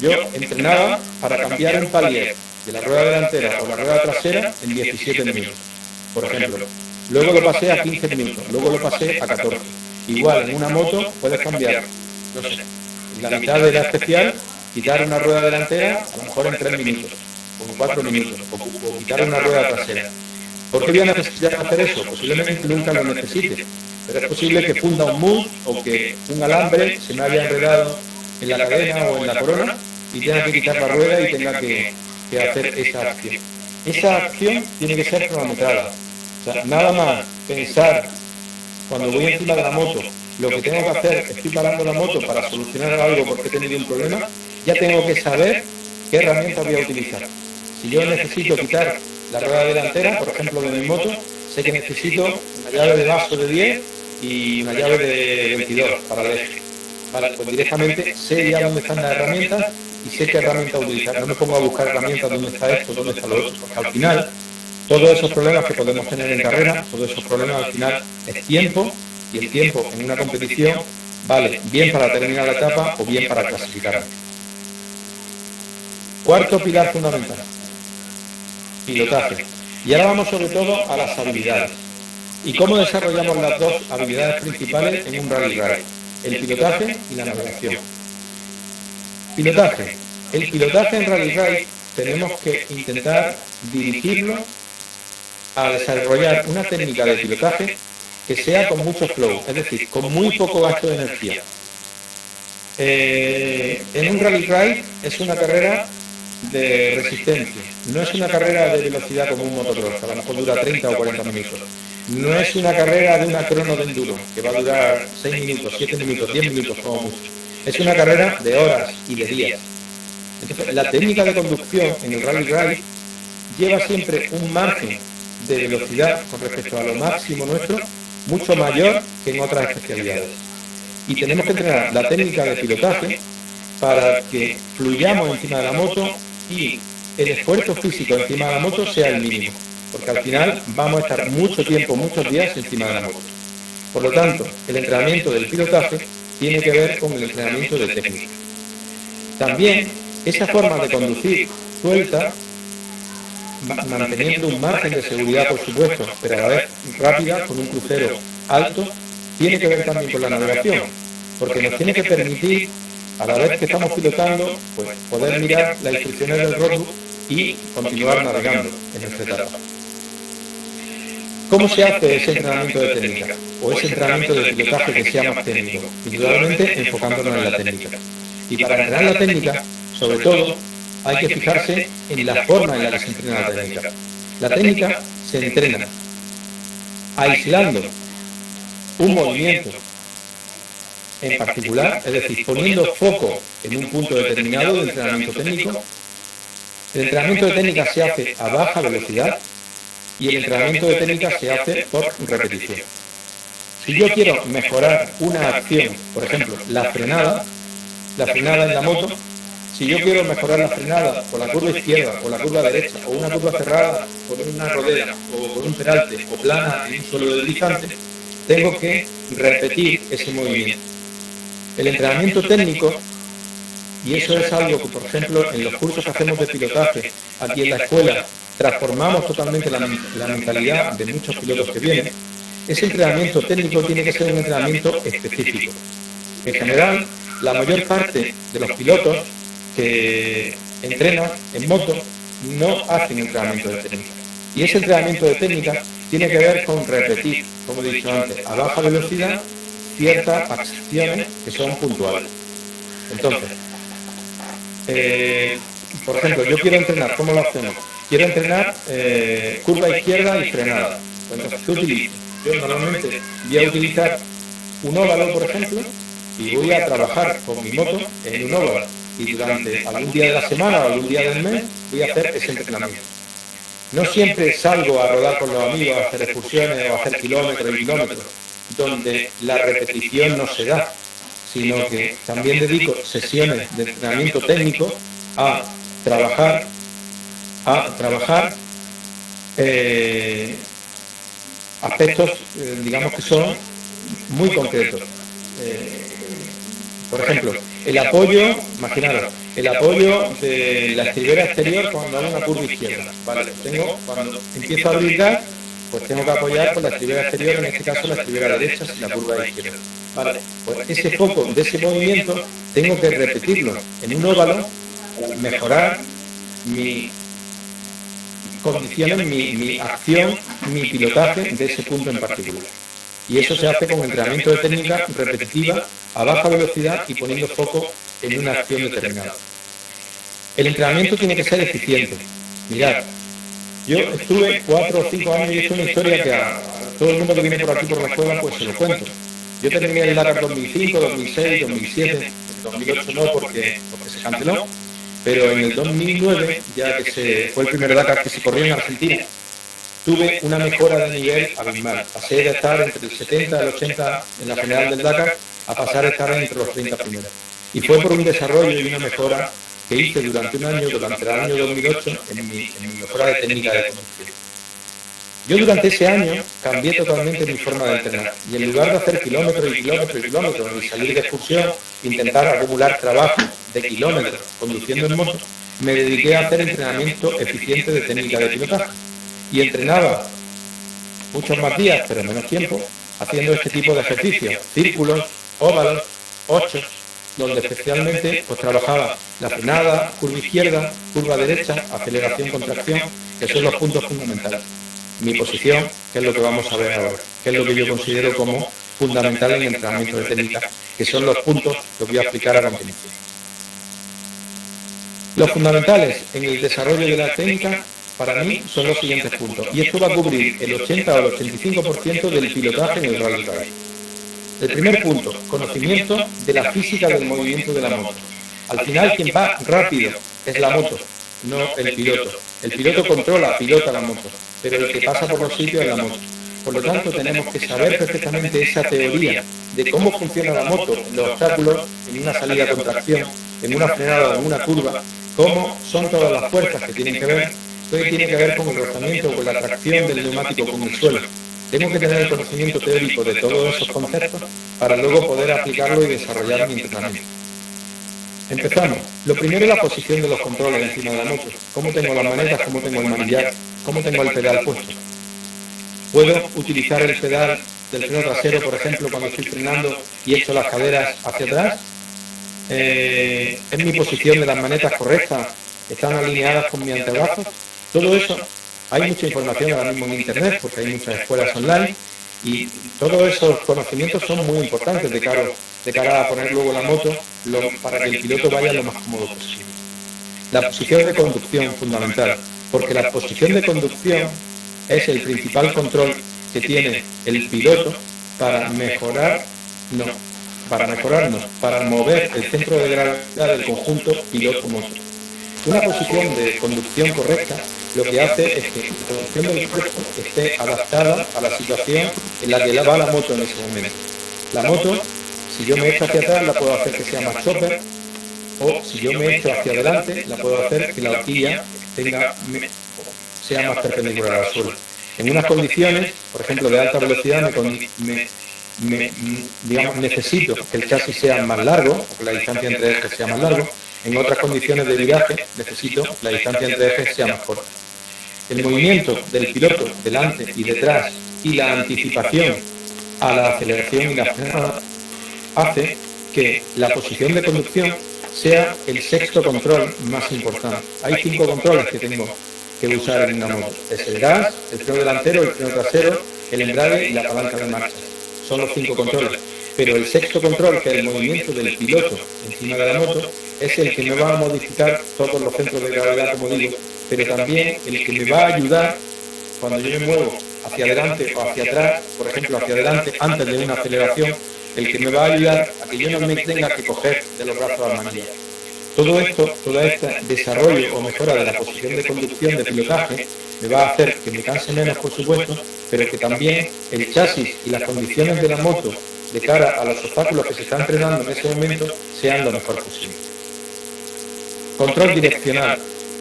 yo entrenaba para cambiar un palier de la rueda delantera o la rueda trasera en 17 minutos, por ejemplo. Luego lo pasé a 15 minutos, luego lo pasé a 14. Igual, en una moto puedes cambiar, no sé, la mitad de la especial, quitar una rueda delantera, a lo mejor en 3 minutos, o en 4 minutos, o quitar una rueda trasera. ¿Por qué voy a necesitar hacer eso? Posiblemente nunca lo necesite, pero es posible que funda un mousse o que un alambre se me haya enredado en la cadena o en la corona y tenga que quitar la rueda y tenga que hacer esa acción. Esa acción tiene que ser cronometrada. O sea, nada más pensar cuando voy encima de la moto, lo que tengo que hacer, estoy parando la moto para solucionar algo porque he tenido un problema, ya tengo que saber qué herramienta voy a utilizar. Si yo necesito quitar la rueda delantera, por ejemplo, de mi moto, sé que necesito una llave de vaso de 10 y una llave de 22 para el eje. Vale, pues directamente sé ya dónde están las herramientas y sé qué herramienta utilizar. No me pongo a buscar herramientas, dónde está esto, dónde está lo otro, porque al final todos esos problemas que podemos tener en carrera, todos esos problemas al final es tiempo, y el tiempo en una competición vale bien para terminar la etapa o bien para clasificar. Cuarto pilar fundamental, pilotaje. Y ahora vamos sobre todo a las habilidades. ¿Y cómo desarrollamos las dos habilidades principales en un rally ride? El pilotaje y la navegación. Pilotaje. El pilotaje en rally ride tenemos que intentar dirigirlo a desarrollar una técnica de pilotaje que sea con mucho flow, es decir, con muy poco gasto de energía. En un rally ride es una carrera de resistencia, no es una carrera de velocidad como un motocross, que a lo mejor dura 30 o 40 minutos. No es una carrera de una crono de enduro, que va a durar 6 minutos, 7 minutos, 10 minutos como mucho. Es una carrera de horas y de días. Entonces, la técnica de conducción en el rally ride lleva siempre un margen de velocidad con respecto a lo máximo nuestro, mucho mayor que en otras especialidades. Y tenemos que entrenar la técnica de pilotaje para que fluyamos encima de la moto y el esfuerzo físico encima de la moto sea el mínimo, porque al final vamos a estar mucho tiempo, muchos días encima de la moto. Por lo tanto, el entrenamiento del pilotaje tiene que ver con el entrenamiento de técnica. También, esa forma de conducir suelta, manteniendo un margen de seguridad, por supuesto, pero a la vez rápida, con un crucero alto, tiene que ver también con la navegación, porque nos tiene que permitir, a la vez que estamos pilotando, pues poder mirar las instrucciones del roadbook y continuar navegando en nuestra etapa. ¿Cómo se hace ese entrenamiento de técnica? O ese entrenamiento de pilotaje que sea más técnico, indudablemente enfocándonos en la técnica. Y para entrenar la técnica, sobre todo, hay que fijarse en la forma en la que se entrena la técnica. La técnica se entrena aislando un movimiento en particular, es decir, poniendo foco en un punto determinado de entrenamiento técnico. El entrenamiento de técnica se hace a baja velocidad y el entrenamiento de técnica se hace por repetición. Si yo quiero mejorar una acción, por ejemplo, la frenada en la moto, si yo quiero mejorar la frenada por la curva izquierda o la curva derecha o una curva cerrada por una rodera o por un peralte o plana en un suelo deslizante, tengo que repetir ese movimiento. El entrenamiento técnico, y eso es algo que, por ejemplo, en los cursos que hacemos de pilotaje aquí en la escuela, transformamos totalmente la mentalidad de muchos pilotos que vienen. Ese entrenamiento técnico tiene que ser un entrenamiento específico. En general, la mayor parte de los pilotos que entrenan en moto no hacen entrenamiento de técnica. Y ese entrenamiento de técnica tiene que ver con repetir, como he dicho antes, a baja velocidad ciertas acciones que son puntuales. Entonces, por ejemplo, yo quiero entrenar, ¿cómo lo hacemos? Quiero entrenar curva izquierda y frenada. Entonces, ¿qué utilizo? Yo normalmente voy a utilizar un óvalo, por ejemplo, y voy a trabajar con mi moto en un óvalo. Y durante algún día de la semana o algún día del mes voy a hacer ese entrenamiento. No siempre salgo a rodar con los amigos, a hacer excursiones o a hacer kilómetros y kilómetros, donde la repetición no se da, sino que también dedico sesiones de entrenamiento técnico a trabajar aspectos, digamos, que son muy concretos. Por ejemplo, el apoyo, imaginaros, el apoyo de la estribera exterior cuando hago una curva izquierda. Vale, cuando empiezo a abrir gas, pues tengo que apoyar con la estribera exterior, en este caso la estribera derecha, si la curva izquierda. Vale, pues ese foco de ese movimiento tengo que repetirlo en un óvalo, mejorar mi condiciones, mi acción, mi pilotaje de ese punto en particular. Y eso se hace con entrenamiento de técnica repetitiva a baja velocidad y poniendo foco en una acción determinada. El entrenamiento tiene que ser eficiente. Mirad, yo estuve 4 o 5 años y he hecho una historia que a todo el mundo que viene por aquí por la escuela pues se lo cuento. Yo terminé el Dakar 2005, 2006, 2007, en 2008 no porque se canceló, pero en el 2009, ya que fue el primer Dakar que se corrió en Argentina, tuve una mejora de nivel abismal. Pasé de estar entre el 70 y el 80 en la general del Dakar a pasar a estar entre los 30 primeros. Y fue por un desarrollo y una mejora que hice durante un año, durante el año 2008, en mi mejora de técnica de conducción. Yo durante ese año cambié totalmente mi forma de entrenar. Y en lugar de hacer kilómetros y kilómetros y kilómetros y salir de excursión, intentar acumular trabajo de kilómetros conduciendo en moto, me dediqué a hacer entrenamiento eficiente de técnica de pilotaje. Y entrenaba muchos más días, pero menos tiempo, haciendo este tipo de ejercicios, círculos, óvalos, ochos, donde especialmente pues trabajaba la frenada, curva izquierda, curva derecha, aceleración, contracción, que son los puntos fundamentales. Mi posición, que es lo que vamos a ver ahora, que es lo que yo considero como fundamental en el entrenamiento de técnica, que son los puntos que os voy a explicar a continuación. Los fundamentales en el desarrollo de la técnica, para mí, son los siguientes puntos. Y esto va a cubrir el 80 o el 85% del pilotaje en el rally car. El primer punto, conocimiento de la física del movimiento de la moto. Al final, quien va rápido es la moto, no el piloto. El piloto pilota la moto, pero el que pasa por los sitios es la moto. Por lo tanto, tenemos que saber perfectamente esa teoría de cómo funciona la moto, los obstáculos, en una salida con tracción, en una frenada o en una curva, cómo son todas las fuerzas que tienen que ver, que tiene que ver con el rozamiento, con la tracción del neumático con el suelo. Tengo que tener el conocimiento teórico de todos esos conceptos para luego poder aplicarlo y desarrollar mi entrenamiento. Empezamos. Lo primero es la posición de los controles encima de la moto. Cómo tengo las manetas, cómo tengo el manillar, cómo tengo el pedal puesto. Puedo utilizar el pedal del freno trasero, por ejemplo, cuando estoy frenando y echo las caderas hacia atrás. Es mi posición de las manetas correcta, están alineadas con mi antebrazo. Todo eso, hay mucha información ahora mismo en internet, porque hay muchas escuelas online, y todos esos conocimientos son muy importantes de cara a poner luego la moto para que el piloto vaya lo más cómodo posible. La posición de conducción fundamental, porque la posición de conducción es el principal control que tiene el piloto para para mover el centro de gravedad del conjunto piloto-motor. Una posición de conducción correcta lo que hace es que la conducción del cuerpo esté adaptada a la situación en la que va la moto en ese momento. La moto, si yo me echo hacia atrás, la puedo hacer que sea más chopper, o si yo me echo hacia adelante, la puedo hacer que la horquilla sea más perpendicular al suelo. En unas condiciones, por ejemplo, de alta velocidad, necesito que el chasis sea más largo, o que la distancia entre ejes sea más largo. En otras condiciones de viraje, necesito que la distancia entre ejes sea más corta. El movimiento del piloto delante y detrás y la anticipación a la aceleración y la frenada hace que la posición de conducción sea el sexto control más importante. Hay 5 controles que tengo que usar en una moto. Es el gas, el freno delantero, el freno trasero, el embrague y la palanca de marcha. Son los 5 controles. Pero el sexto control, que es el movimiento del piloto encima de la moto, es el que me va a modificar todos los centros de gravedad, como digo, pero también el que me va a ayudar cuando yo me muevo hacia adelante o hacia atrás, por ejemplo, hacia adelante antes de una aceleración, el que me va a ayudar a que yo no me tenga que coger de los brazos a la manilla. Todo esto, todo este desarrollo o mejora de la posición de conducción, de pilotaje, me va a hacer que me canse menos, por supuesto, pero que también el chasis y las condiciones de la moto de cara a los obstáculos que se están entrenando en ese momento sean lo mejor posible. Control direccional.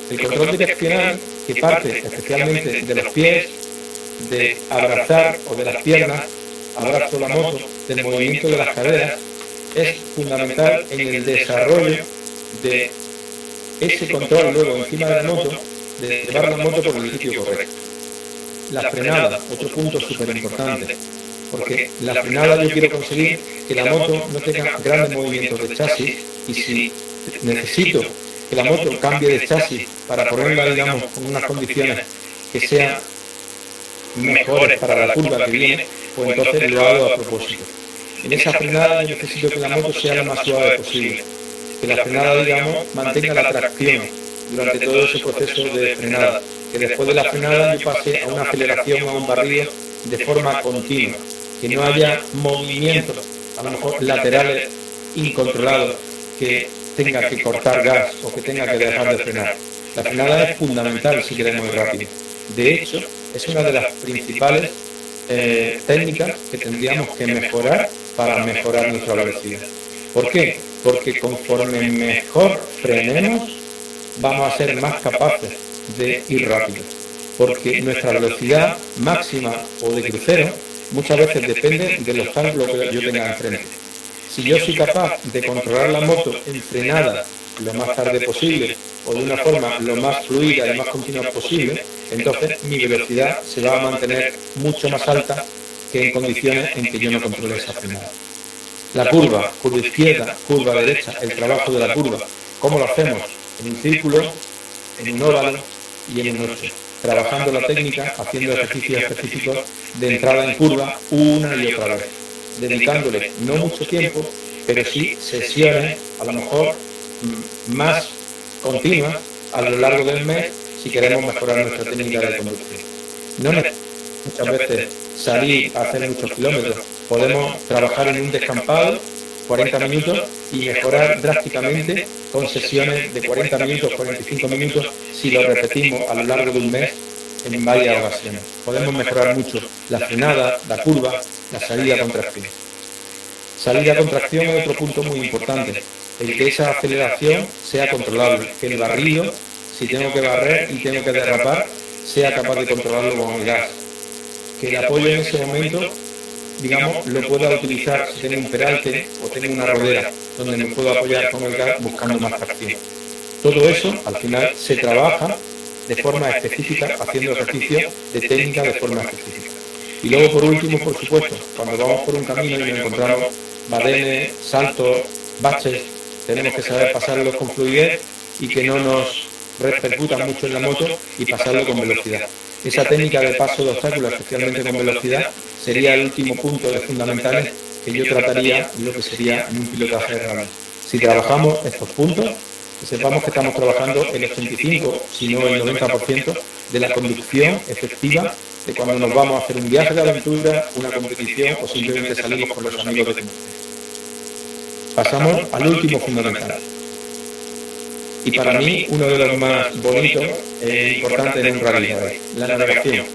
El control direccional, que parte especialmente de los pies, de abrazar o de las piernas, abrazo la moto, del movimiento de las caderas, es fundamental en el desarrollo de ese control luego encima de la moto, de llevar la moto por el sitio correcto. La frenada, otro punto súper importante, porque la frenada yo quiero conseguir que la moto no tenga grandes movimientos de chasis, y si necesito que la moto cambie de chasis para ponerla, digamos, con unas condiciones que sean mejores para la curva que viene, pues entonces lo hago a propósito. En esa frenada yo necesito que la moto sea lo más suave posible, que la frenada, digamos, mantenga la tracción durante todo ese proceso de frenada, que después de la frenada yo pase a una aceleración o a un barrido de forma continua, que no haya movimientos, a lo mejor laterales incontrolados, que tenga que cortar gas o que tenga que dejar de frenar. La frenada es fundamental si queremos ir rápido. De hecho, es una de las principales técnicas que tendríamos que mejorar para mejorar nuestra velocidad. ¿Por qué? Porque conforme mejor frenemos, vamos a ser más capaces de ir rápido. Porque nuestra velocidad máxima o de crucero muchas veces depende del obstáculo que yo tenga enfrente. Si yo soy capaz de controlar la moto en frenada lo más tarde posible o de una forma lo más fluida y lo más continua posible, entonces mi velocidad se va a mantener mucho más alta que en condiciones en que yo no controle esa frenada. La curva, curva izquierda, curva derecha, el trabajo de la curva, ¿cómo lo hacemos? En un círculo, en un óvalo y en un 8, trabajando la técnica, haciendo ejercicios específicos de entrada en curva una y otra vez, dedicándole no mucho tiempo, pero sí sesiones, a lo mejor más continuas a lo largo del mes, si queremos mejorar nuestra técnica de conducción. No necesitamos muchas veces salir a hacer muchos kilómetros, podemos trabajar en un descampado 40 minutos y mejorar drásticamente con sesiones de 40 minutos, 45 minutos, si lo repetimos a lo largo de un mes en varias ocasiones. Podemos mejorar mucho la frenada, la curva, la salida con tracción. Salida con tracción es otro punto muy importante, el que esa aceleración sea controlable, que el barrido, si tengo que barrer y tengo que derrapar, sea capaz de controlarlo con el gas. Que el apoyo en ese momento, digamos, lo pueda utilizar si tengo un peralte o tengo una rodera, donde me puedo apoyar con el gas buscando más tracción. Todo eso, al final, se trabaja de forma específica, haciendo ejercicios de técnica de forma específica. Y luego, por último, por supuesto, cuando vamos por un camino y nos encontramos badenes, saltos, baches, tenemos que saber pasarlos con fluidez y que no nos repercutan mucho en la moto y pasarlo con velocidad. Esa técnica de paso de obstáculos, especialmente con velocidad, sería el último punto de fundamentales que yo trataría en lo que sería en un pilotaje de rally. Si trabajamos estos puntos, que sepamos que estamos trabajando el 85, si no el 90% de la conducción efectiva de cuando nos vamos a hacer un viaje de aventura, una competición o simplemente salimos con los amigos de conducción. Pasamos al último fundamental. Y para mí, uno de los más bonitos e importantes en un rally, la navegación.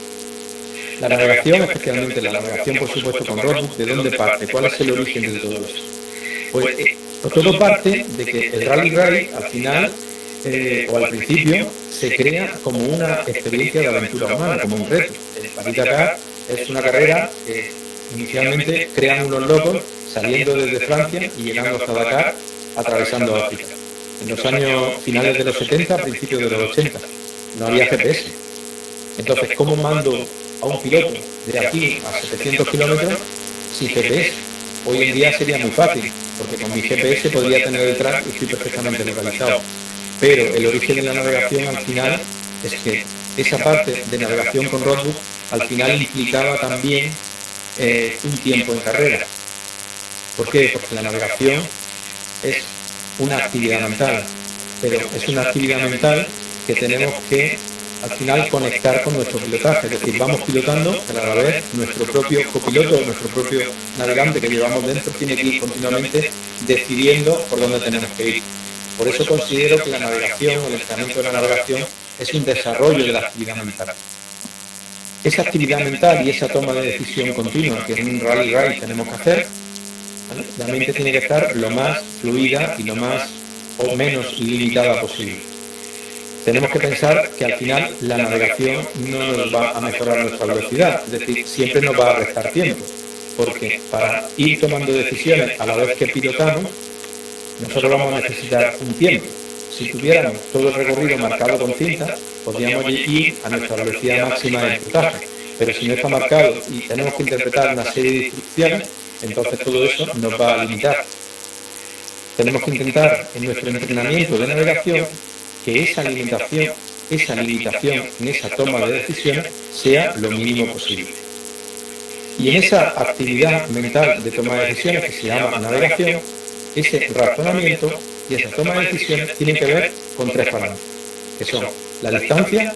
La navegación, especialmente la navegación, por supuesto, con roadbook, ¿de dónde parte? ¿Cuál es el origen de todo esto? Pues todo parte de que el rally al final, o al principio, se crea como una experiencia de aventura humana, como un reto. El Paris-Dakar es una carrera que inicialmente crean unos locos saliendo desde Francia y llegando hasta Dakar, atravesando África. En los años finales de los 70, principios de los 80, no había GPS. Entonces, ¿cómo mando a un piloto de aquí a 700 kilómetros sin GPS? Hoy en día sería muy fácil, porque con mi GPS podría tener detrás y estoy perfectamente localizado. Pero el origen de la navegación al final es que esa parte de navegación con roadbook al final implicaba también un tiempo en carrera. ¿Por qué? Porque la navegación es una actividad mental, pero es una actividad mental que tenemos que al final conectar con nuestro pilotaje, es decir, vamos pilotando, pero a la vez nuestro propio copiloto, nuestro propio navegante que llevamos dentro tiene que ir continuamente decidiendo por dónde tenemos que ir. Por eso considero que la navegación, el entrenamiento de la navegación, es un desarrollo de la actividad mental. Esa actividad mental y esa toma de decisión continua que en un rally ride tenemos que hacer, ¿vale? La mente tiene que estar lo más fluida y lo más o menos ilimitada posible. Tenemos que pensar que al final la navegación no nos va a mejorar nuestra velocidad, es decir, siempre nos va a restar tiempo, porque para ir tomando decisiones a la vez que pilotamos, nosotros vamos a necesitar un tiempo. Si tuviéramos todo el recorrido marcado con cinta, podríamos ir a nuestra velocidad máxima de pilotaje, pero si no está marcado y tenemos que interpretar una serie de instrucciones, entonces todo eso nos va a limitar. Tenemos que intentar en nuestro entrenamiento de navegación que esa limitación en esa toma de decisiones sea lo mínimo posible. Y en esa actividad mental de toma de decisiones que se llama navegación, ese razonamiento y esa toma de decisiones tienen que ver con tres parámetros, que son la distancia,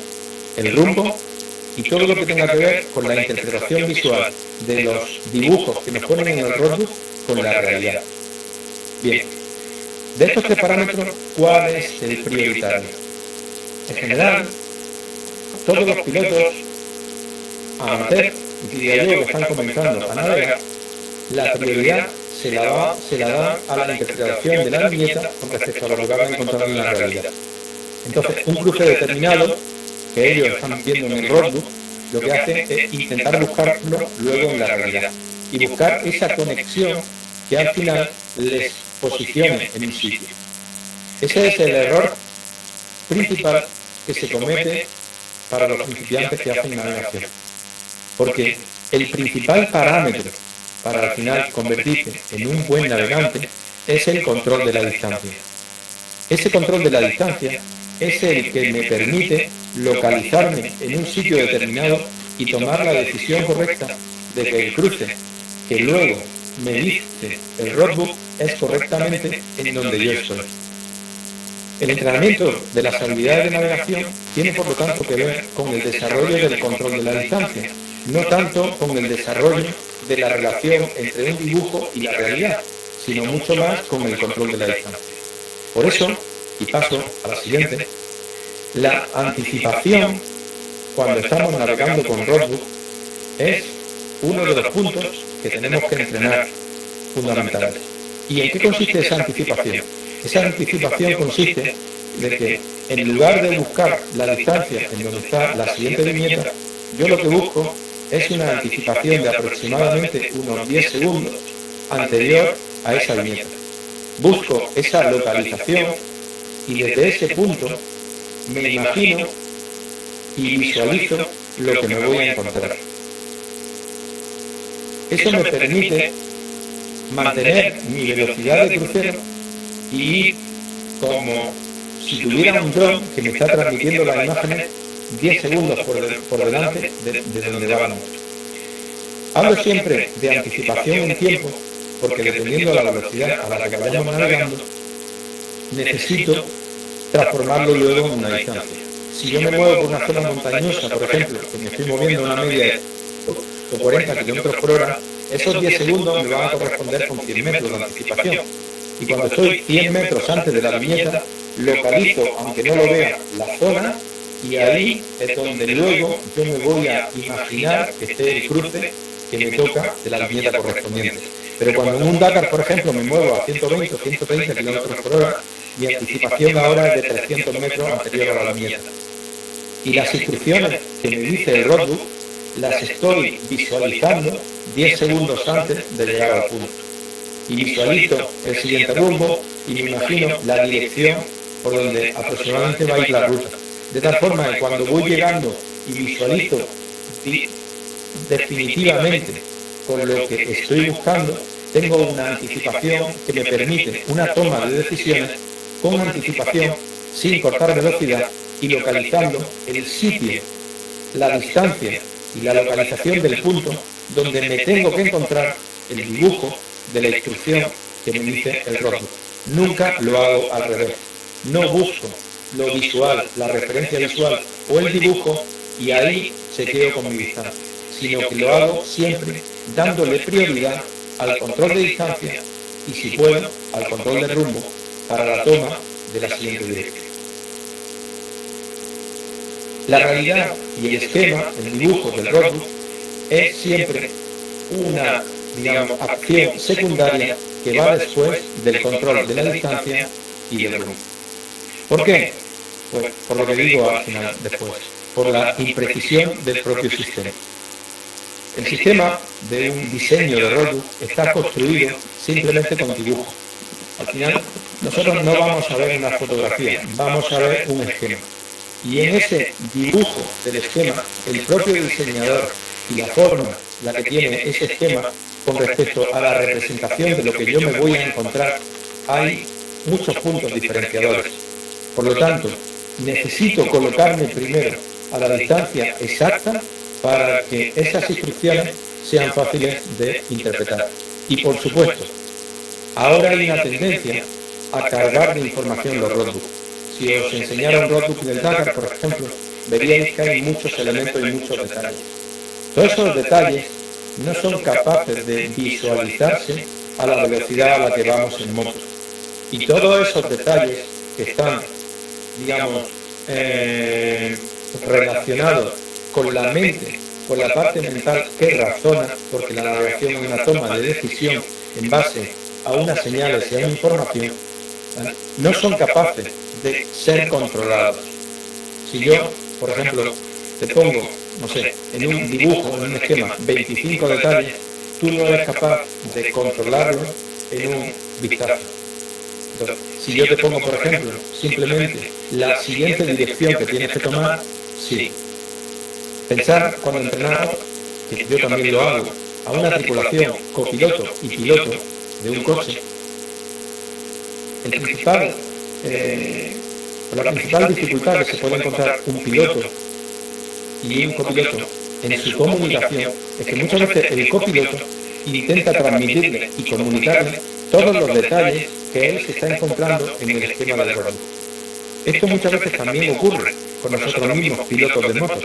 el rumbo y todo lo que tenga que ver con la interpretación visual de los dibujos que nos ponen en el roadbook con la realidad. Bien, de estos tres parámetros, ¿cuál es el prioritario? En general, todos los pilotos amateur, diría yo, que están comenzando a navegar, la prioridad se la da a la interpretación de la viñeta con respecto a lo que van a encontrar en la realidad. Entonces, un cruce determinado que ellos están viendo en el roadbook, lo que hace es intentar buscarlo luego en la realidad y buscar esa conexión que al final les posicione en un sitio. Ese es el error principal que se comete para los principiantes que hacen navegación, porque el principal parámetro para al final convertirse en un buen navegante es el control de la distancia. Ese control de la distancia es el que me permite localizarme en un sitio determinado y tomar la decisión correcta de que el cruce que luego me dice el roadbook es correctamente en donde yo estoy. El entrenamiento de las habilidades de navegación tiene por lo tanto que ver con el desarrollo del control de la distancia, no tanto con el desarrollo de la relación entre un dibujo y la realidad, sino mucho más con el control de la distancia. Por eso, y paso a la siguiente, la anticipación cuando estamos navegando con roadbook es uno de los puntos que tenemos que entrenar fundamentales. ¿Y en qué consiste esa anticipación? Esa anticipación consiste de que en lugar de buscar la distancia en donde está la siguiente viñeta, yo lo que busco es una anticipación de aproximadamente unos 10 segundos anterior a esa viñeta. Busco esa localización y desde ese punto me imagino y visualizo lo que me voy a encontrar. Eso me permite mantener mi velocidad de crucero y ir como si tuviera un dron que me está transmitiendo las imágenes 10 segundos por delante de donde vamos. Hablo siempre de anticipación en tiempo porque dependiendo de la velocidad a la que vayamos navegando, necesito transformarlo luego en una distancia. Si yo me muevo por una zona montañosa, por ejemplo, que me estoy moviendo a una media de 40 km por hora, esos 10 segundos me van a corresponder con 100 metros de anticipación. Y cuando estoy 100 metros antes de la viñeta, localizo, aunque no lo vea, la zona y ahí es donde luego yo me voy a imaginar que esté el cruce que me toca de la viñeta correspondiente. Pero cuando en un Dakar, por ejemplo, me muevo a 120 o 130 km por hora, mi anticipación ahora es de 300 metros anterior a la viñeta. Y las instrucciones que me dice el roadbook las estoy visualizando 10 segundos antes de llegar al punto. Y visualizo el siguiente rumbo y me imagino la dirección por donde aproximadamente va a ir la ruta. De tal forma que cuando voy llegando y visualizo definitivamente con lo que estoy buscando, tengo una anticipación que me permite una toma de decisiones con anticipación, sin cortar velocidad y localizando el sitio, la distancia y la localización del punto donde me tengo que encontrar el dibujo de la instrucción que me dice el roadbook. Nunca lo hago al revés. No busco lo visual, la referencia visual o el dibujo y ahí chequeo con mi distancia, sino que lo hago siempre dándole prioridad al control de distancia y, si puedo, al control de rumbo para la toma de la siguiente dirección. La realidad y el esquema, el dibujo del roadbook, es siempre una, digamos, acción secundaria que va después del control de la distancia y del rumbo. ¿Por qué? Pues por lo que digo al final después, por la imprecisión del propio sistema. El sistema de un diseño de roadbook está construido simplemente con dibujo. Al final, nosotros no vamos a ver una fotografía, vamos a ver un esquema. Y en ese dibujo del esquema, el propio diseñador y la forma, la que tiene ese esquema con respecto a la representación de lo que yo me voy a encontrar, hay muchos puntos diferenciadores. Por lo tanto, necesito colocarme primero a la distancia exacta para que esas instrucciones sean fáciles de interpretar. Y por supuesto, ahora hay una tendencia a cargar de información los roadbooks. Si os enseñara un roadbook del Dakar, por ejemplo, veríais que hay muchos elementos y muchos detalles. Todos esos detalles no son capaces de visualizarse a la velocidad a la que vamos en moto. Y todos esos detalles que están, digamos, relacionados con la mente, con la parte mental que razona, porque la navegación es una toma de decisión en base a unas señales y a una información, no son capaces de ser controlados. Si yo, por ejemplo, te pongo, no sé, en un dibujo, en un esquema, 25 detalles, tú no eres capaz de controlarlo en un vistazo. Entonces, si yo te pongo, por ejemplo, simplemente la siguiente dirección que tienes que tomar, sí. Pensar cuando entrenamos, que yo también lo hago, a una tripulación, copiloto y piloto de un coche, la principal dificultad que se puede encontrar un piloto y un copiloto en su comunicación es que muchas veces el copiloto intenta transmitirle y comunicarle todos los detalles que él se está encontrando en el esquema del roadbook. Esto muchas veces también ocurre con nosotros mismos, pilotos de motos.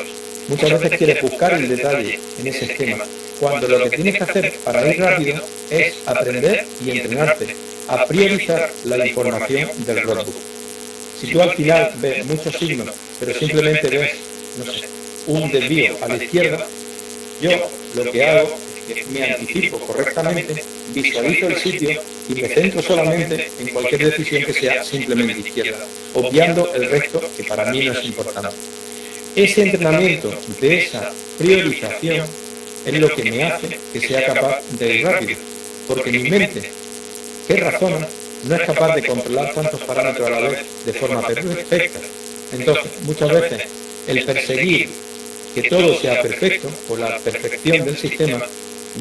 Muchas veces quieres buscar el detalle en ese esquema, cuando lo que tienes que hacer para ir rápido es aprender y entrenarte a priorizar la información del roadbook. Si tú al final ves muchos signos, pero simplemente ves, no sé, un desvío a la izquierda, yo lo que hago es que me anticipo correctamente, visualizo el sitio y me centro solamente en cualquier decisión que sea simplemente izquierda, obviando el resto que para mí no es importante. Ese entrenamiento de esa priorización es lo que me hace que sea capaz de ir rápido, porque mi mente, que razona, no es capaz de controlar tantos parámetros a la vez de forma perfecta. Entonces, muchas veces, el perseguir que todo sea perfecto, o la perfección del sistema,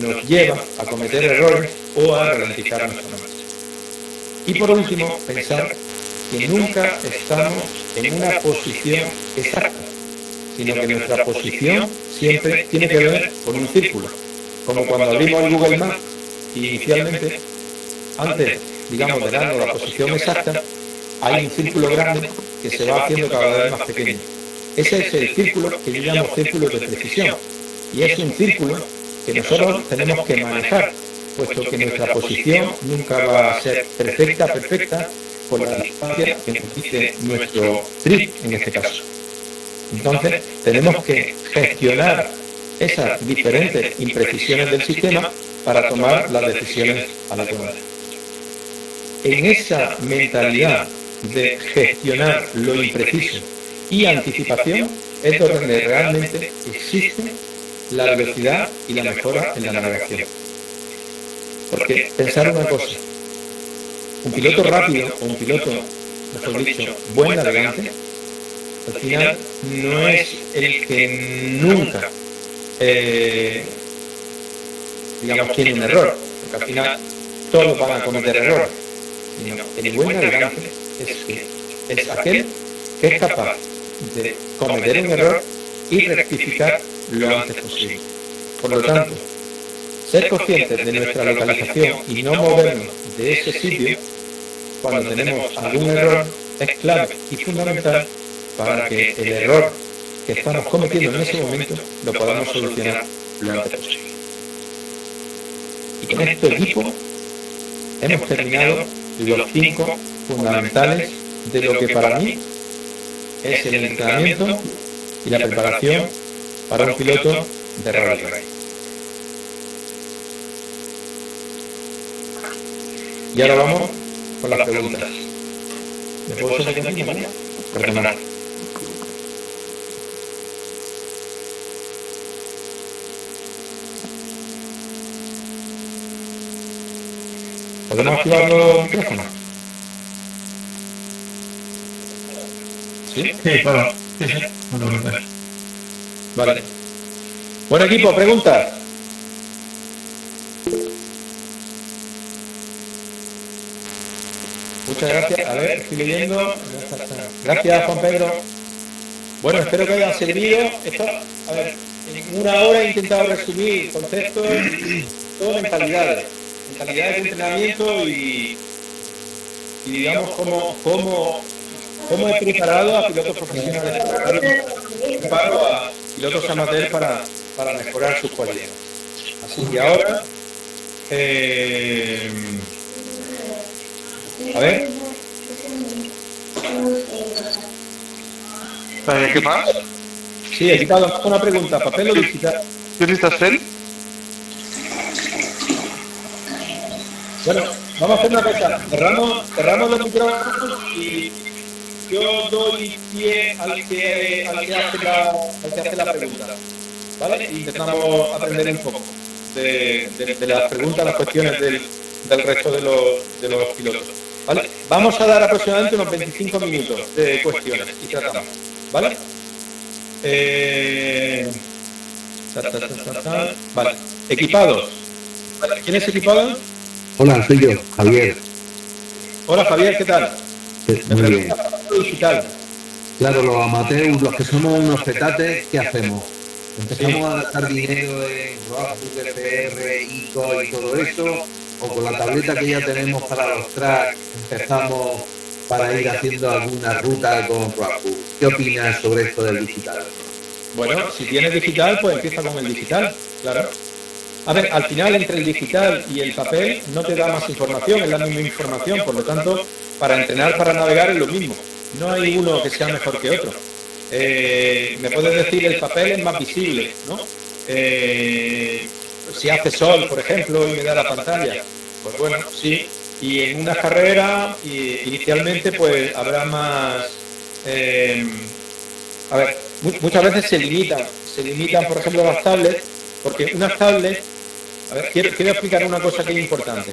nos lleva a cometer errores o a ralentizar nuestra marcha. Y por último, pensar que nunca estamos en una posición exacta, sino que nuestra posición siempre tiene que ver con un círculo. Como cuando abrimos el Google Maps, inicialmente, antes, digamos, de darnos la posición exacta, hay un círculo grande que se va haciendo cada vez más pequeño. Ese es el círculo que yo llamo círculo de precisión. Y es un círculo que nosotros tenemos que manejar, puesto que nuestra posición nunca va a ser perfecta por la distancia que nos dice nuestro trip en este caso. Entonces, tenemos que gestionar esas diferentes imprecisiones del sistema para tomar las decisiones adecuadas. En esa mentalidad de gestionar lo impreciso y anticipación es donde realmente existe la velocidad y la mejora en la navegación. Porque pensar una cosa, un piloto rápido o un piloto, mejor dicho, buen navegante, al final no es el que nunca, digamos, tiene un error, porque al final todos van a cometer errores. El buen navegante es aquel que es capaz de cometer un error y rectificar lo antes posible. Por lo tanto, ser conscientes de nuestra localización y no movernos de ese sitio cuando tenemos algún error es clave y fundamental para que el error que estamos cometiendo en ese momento lo podamos solucionar lo antes posible. Y con este equipo hemos terminado los 5 fundamentales de lo que para mí es el entrenamiento y la preparación para un piloto de rally. Y ahora vamos con las preguntas. ¿Me puedo salir aquí, María? Perdonad. ¿Podemos activar los micrófonos? ¿Sí? Sí, claro. Sí. Vale. Buen equipo, preguntas. Muchas gracias. A ver, estoy leyendo. Gracias, Juan Pedro. Bueno, espero que haya servido. Esto, a ver, en una hora he intentado resumir conceptos, todo mentalidades de entrenamiento y digamos cómo he preparado a pilotos profesionales, preparo a pilotos amateurs para mejorar sus cualidades. Así que ahora, a ver. ¿Qué más? Sí, he quitado una pregunta, papel o digital. ¿Qué necesitas, Fel? Bueno, vamos a hacer una cosa. Cerramos los micrófonos y yo doy pie al que hace la pregunta. ¿Vale? Y intentamos aprender un poco de las preguntas, las cuestiones del resto de los pilotos. ¿Vale? Vamos a dar aproximadamente unos 25 minutos de cuestiones y tratamos. ¿Vale? Vale. Equipados. ¿Vale? ¿Quién es equipado? Hola, soy yo, Javier. Hola, Javier, ¿qué tal? Muy bien. Digital. Claro, los amateurs, los que somos unos petates, ¿qué hacemos? ¿Empezamos a gastar dinero en Roadbook, FR, ICO y todo eso? ¿O con la tableta que ya tenemos para los tracks empezamos para ir haciendo alguna ruta con Roadbook? ¿Qué opinas sobre esto del digital? Bueno, si tienes digital, pues empieza con el digital, claro. A ver, al final entre el digital y el papel no te da más información, es la misma información, por lo tanto, para entrenar, para navegar es lo mismo. No hay uno que sea mejor que otro. Me puedes decir el papel es más visible, ¿no? Si hace sol, por ejemplo, y me da la pantalla, pues bueno, sí. Y en una carrera, inicialmente, pues habrá más... a ver, muchas veces se limitan, por ejemplo, las tablets, porque unas tablets... A ver, quiero explicar una cosa que es importante.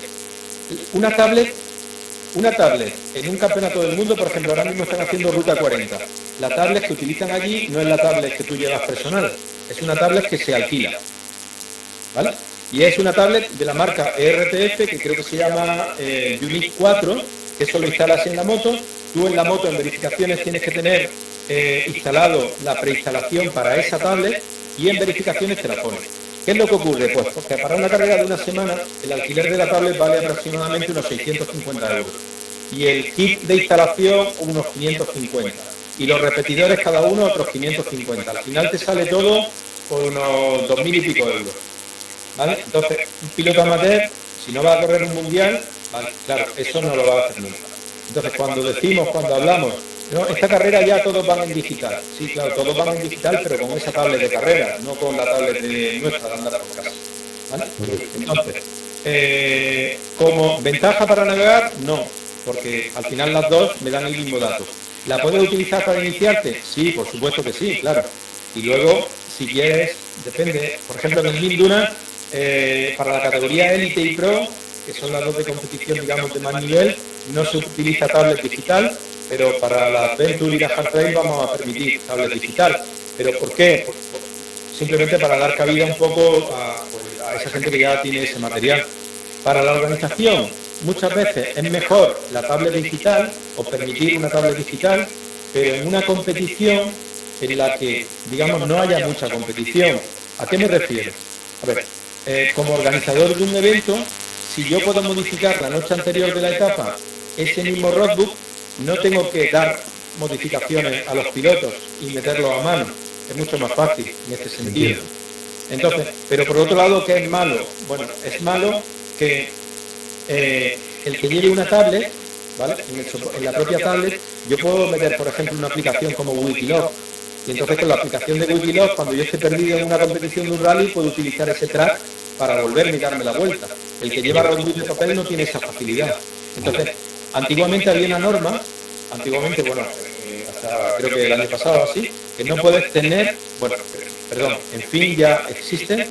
Una tablet en un campeonato del mundo, por ejemplo, ahora mismo están haciendo Ruta 40. La tablet que utilizan allí no es la tablet que tú llevas personal, es una tablet que se alquila, ¿vale? Y es una tablet de la marca ERTF, que creo que se llama Unique 4, que eso lo instalas en la moto. Tú en la moto, en verificaciones, tienes que tener instalado la preinstalación para esa tablet y en verificaciones te la pones. ¿Qué es lo que ocurre? Pues porque para una carrera de una semana el alquiler de la tablet vale aproximadamente unos 650 euros y el kit de instalación unos 550 y los repetidores cada uno otros 550. Al final te sale todo por unos 2.000 y pico euros, ¿vale? Entonces, un piloto amateur, si no va a correr un mundial, vale, claro, eso no lo va a hacer nunca. Entonces, cuando hablamos, no, esta carrera ya todos van en digital. Sí, claro, todos van en digital, pero con esa tablet de carrera, no con la tablet nuestra de andar por casa. ¿Vale? Entonces, como ventaja para navegar, no, porque al final las dos me dan el mismo dato. ¿La puedes utilizar para iniciarte? Sí, por supuesto que sí, claro. Y luego, si quieres, depende. Por ejemplo, en el Minduna, para la categoría Elite y Pro, que son las dos de competición, digamos, de más nivel, no se utiliza tablet digital, pero para la Adventure y la Hard Trail vamos a permitir tablet digital. ¿Pero por qué? Simplemente para dar cabida un poco a esa gente que ya tiene ese material. Para la organización, muchas veces es mejor la tablet digital o permitir una tablet digital, pero en una competición en la que, digamos, no haya mucha competición. ¿A qué me refiero? A ver, como organizador de un evento, si yo puedo modificar la noche anterior de la etapa ese mismo roadbook, no tengo que dar modificaciones a los pilotos y meterlos a mano. Es mucho más fácil en este sentido. Entonces, pero por otro lado, ¿qué es malo? Bueno, es malo que el que lleve una tablet, ¿vale? En la propia tablet, yo puedo meter, por ejemplo, una aplicación como Wikilog. Y entonces con la aplicación de Wikilog, cuando yo esté perdido en una competición de un rally, puedo utilizar ese track para volverme y darme la vuelta. El que lleva roadbook de papel no tiene esa facilidad. Entonces, antiguamente había una norma, bueno, hasta creo que el año pasado así, que no puedes tener, en fin, ya existe.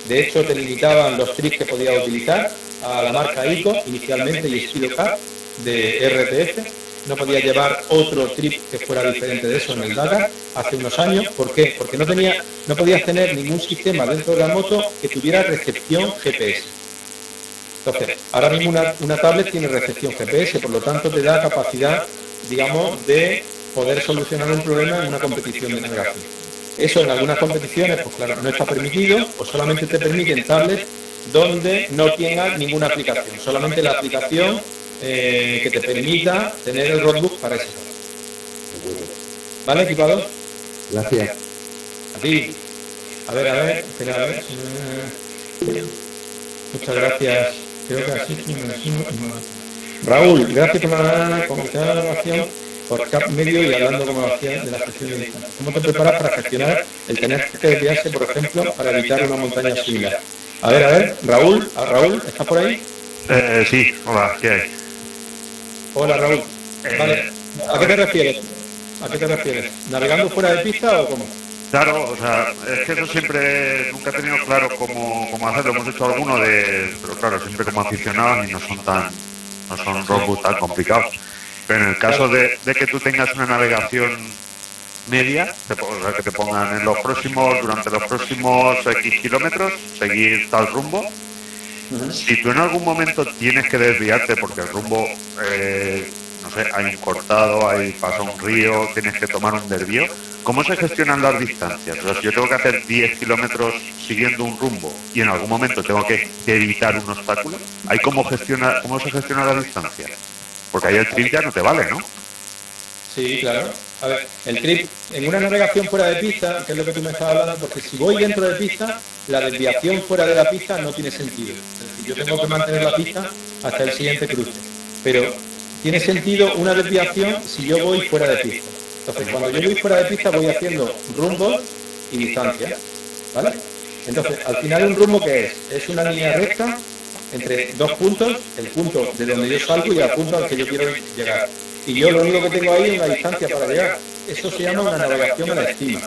De hecho, te limitaban los trips que podías utilizar a la marca ICO inicialmente y Speedocar de RTF. No podías llevar otro trip que fuera diferente de eso en el Dakar hace unos años. ¿Por qué? Porque no podías tener ningún sistema dentro de la moto que tuviera recepción GPS. Entonces, ahora mismo una tablet tiene recepción GPS, por lo tanto te da capacidad, digamos, de poder solucionar un problema en una competición de navegación. Eso en algunas competiciones, pues claro, no está permitido, o solamente te permiten tablets donde no tengas ninguna aplicación, solamente la aplicación que te permita tener el roadbook para ese tablet. ¿Vale, equipado? Gracias. A ti. A ver, espera, a ver. Muchas gracias. Creo que así. Raúl, gracias por la grabación por Cap Medio y hablando como hacía de la gestión de distancia. ¿Cómo te preparas para gestionar el tener que desviarse, por ejemplo, para evitar una montaña similar? A ver, Raúl, ¿estás por ahí? Sí, hola, ¿qué hay? Hola, Raúl. Vale, ¿a qué te refieres? ¿Navegando fuera de pista o cómo? Claro, o sea, es que eso siempre, nunca he tenido claro cómo hacerlo. Hemos hecho alguno pero claro, siempre como aficionados y no son roadbooks tan complicados. Pero en el caso de que tú tengas una navegación media, o sea, que te pongan durante los próximos X kilómetros, seguir tal rumbo. Si tú en algún momento tienes que desviarte porque el rumbo, no sé, hay un cortado, pasa un río, tienes que tomar un desvío, ¿cómo se gestionan las distancias? O sea, si yo tengo que hacer 10 kilómetros siguiendo un rumbo y en algún momento tengo que evitar un obstáculo, ¿cómo se gestiona la distancia? Porque ahí el trip ya no te vale, ¿no? Sí, claro. A ver, el trip en una navegación fuera de pista, que es lo que tú me estabas hablando, porque si voy dentro de pista, la desviación fuera de la pista no tiene sentido. Es decir, yo tengo que mantener la pista hasta el siguiente cruce. Pero tiene sentido una desviación si yo voy fuera de pista. Entonces, cuando yo voy fuera de pista, voy haciendo rumbos y distancias, ¿vale? Entonces, al final un rumbo, ¿qué es? Es una línea recta entre dos puntos, el punto de donde yo salgo y el punto al que yo quiero llegar. Y yo lo único que tengo ahí es una distancia para llegar. Eso se llama una navegación a la estima,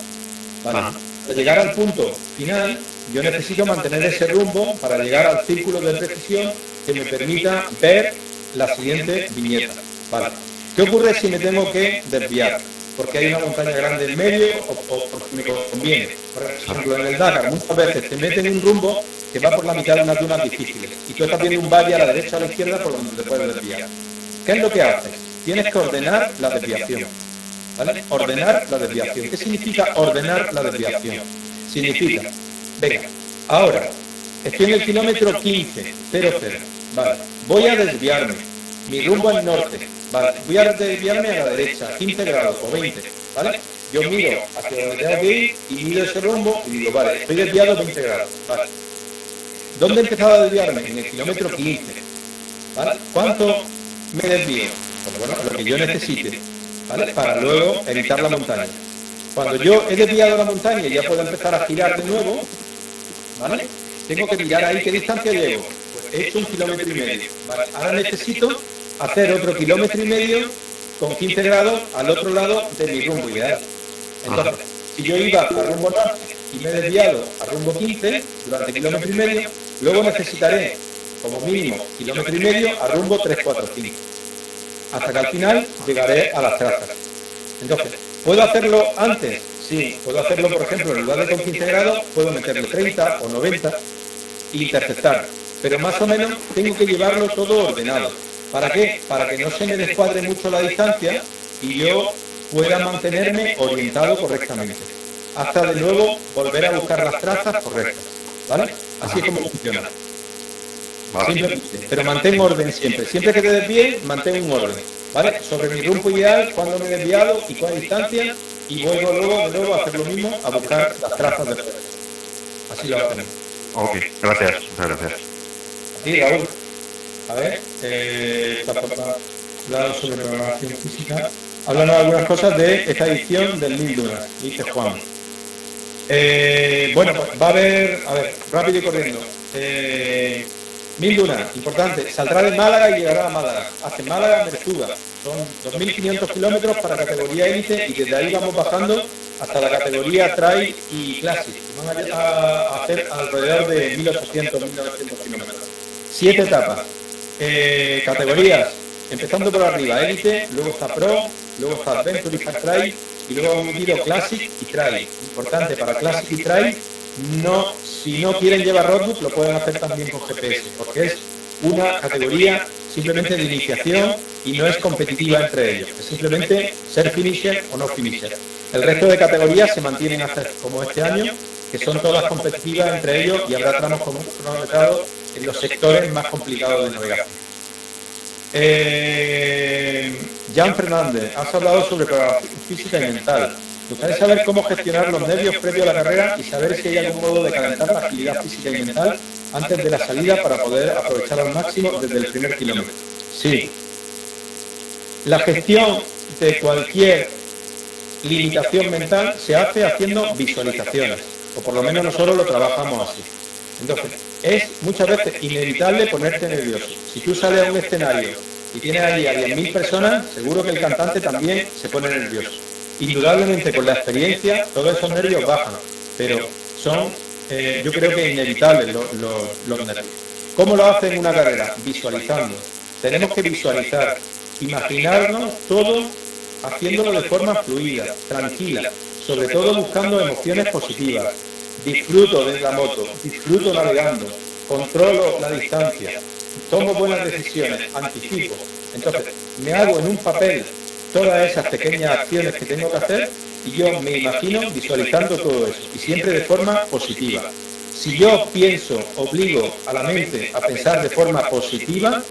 ¿vale? Para llegar al punto final, yo necesito mantener ese rumbo para llegar al círculo de precisión que me permita ver la siguiente viñeta, ¿vale? ¿Qué ocurre si me tengo que desviar? Porque hay una montaña grande en medio o porque me conviene. Por ejemplo, en el Dakar muchas veces te meten un rumbo que va por la mitad de unas dunas difíciles y tú estás viendo un valle a la derecha o a la izquierda por donde te puedes desviar. ¿Qué es lo que haces? Tienes que ordenar la desviación, ¿vale? Ordenar la desviación. ¿Qué significa ordenar la desviación? Significa, venga, ahora estoy en el kilómetro 15.00, ¿vale? Voy a desviarme, mi rumbo es norte, ¿vale? Voy a desviarme a la derecha, 15 grados o 20, ¿vale? Yo miro hacia donde tengo que ir y miro ese rumbo y digo, vale, estoy desviado 20 grados, ¿vale? ¿Dónde he empezado a desviarme? En el kilómetro 15, ¿vale? ¿Cuánto me desvío? Pues bueno, lo que yo necesite, ¿vale? Para luego evitar la montaña. Cuando yo he desviado la montaña y ya puedo empezar a girar de nuevo, ¿vale? Tengo que mirar ahí qué distancia llevo. Pues he hecho 1,5 kilómetros, ¿vale? Ahora necesito hacer otro 1,5 kilómetros con 15 grados al otro lado de mi rumbo ideal. Entonces, si yo iba a rumbo norte y me he desviado a rumbo 15 durante 1,5 kilómetros, luego necesitaré como mínimo 1,5 kilómetros a rumbo 3, 4, 5. Hasta que al final llegaré a las trazas. Entonces, ¿puedo hacerlo antes? Sí, puedo hacerlo, por ejemplo, en lugar de con 15 grados, puedo meterle 30 o 90 e interceptar. pero más o menos tengo que llevarlo todo ordenado. ¿Para qué? Para que no se me descuadre mucho la distancia y yo pueda mantenerme orientado correctamente, hasta de nuevo volver a buscar las trazas correctas, ¿vale? Así es como funciona. Pero mantengo orden siempre. Siempre que te desvíes, mantengo un orden, ¿vale? Sobre mi rumbo ideal, cuando me he desviado y cuál distancia, y vuelvo luego de nuevo a hacer lo mismo, a buscar las trazas de fuera. Así lo hacemos. Ok, gracias, muchas gracias. Sí, Raúl. A ver, hablando sobre programación física, hablando de algunas cosas de esta edición del 1000 Dunas, dice Juan. Bueno, pues va a haber, rápido y corriendo. 1000 Dunas, importante, saldrá de Málaga y llegará a Málaga. Hace Málaga a Merzuga. Son 2.500 kilómetros para categoría élite y desde ahí vamos bajando hasta la categoría Trail y Classic. Van a hacer alrededor de 1.800, 1.900 kilómetros. 7 etapas. Categorías, empezando por arriba, élite, luego está Pro, luego está Adventure y Fast Trail y luego hemos metido Classic y Trail. Importante, para Classic y Trail, si no quieren llevar roadbook, lo pueden hacer también con GPS, porque es una categoría simplemente de iniciación y no es competitiva entre ellos, es simplemente ser finisher o no finisher. El resto de categorías se mantienen hasta como este año, que son todas competitivas entre ellos y habrá tramos cronometrados en los sectores más complicados de navegación. Jan Fernández, has hablado sobre programación física y mental. Me gustaría saber cómo gestionar los nervios previo a la carrera y saber si hay algún modo de calentar la actividad física y mental antes de la salida para poder aprovechar al máximo desde el primer kilómetro. Sí. La gestión de cualquier limitación mental se hace haciendo visualizaciones, o por lo menos nosotros lo trabajamos así. Entonces, es muchas veces inevitable ponerte nervioso. Si tú sales a un escenario y tienes allí a 10.000 personas, seguro que el cantante también se pone nervioso. Indudablemente, con la experiencia, todos esos nervios bajan, pero son, yo creo que inevitables los nervios. ¿Cómo lo hace en una carrera? Visualizando. Tenemos que visualizar, imaginarnos todo haciéndolo de forma fluida, tranquila, sobre todo buscando emociones positivas. Disfruto de la moto, disfruto navegando, controlo la distancia, tomo buenas decisiones, anticipo. Entonces, me hago en un papel todas esas pequeñas acciones que tengo que hacer y yo me imagino visualizando todo eso, y siempre de forma positiva. Si yo pienso, obligo a la mente a pensar de forma positiva,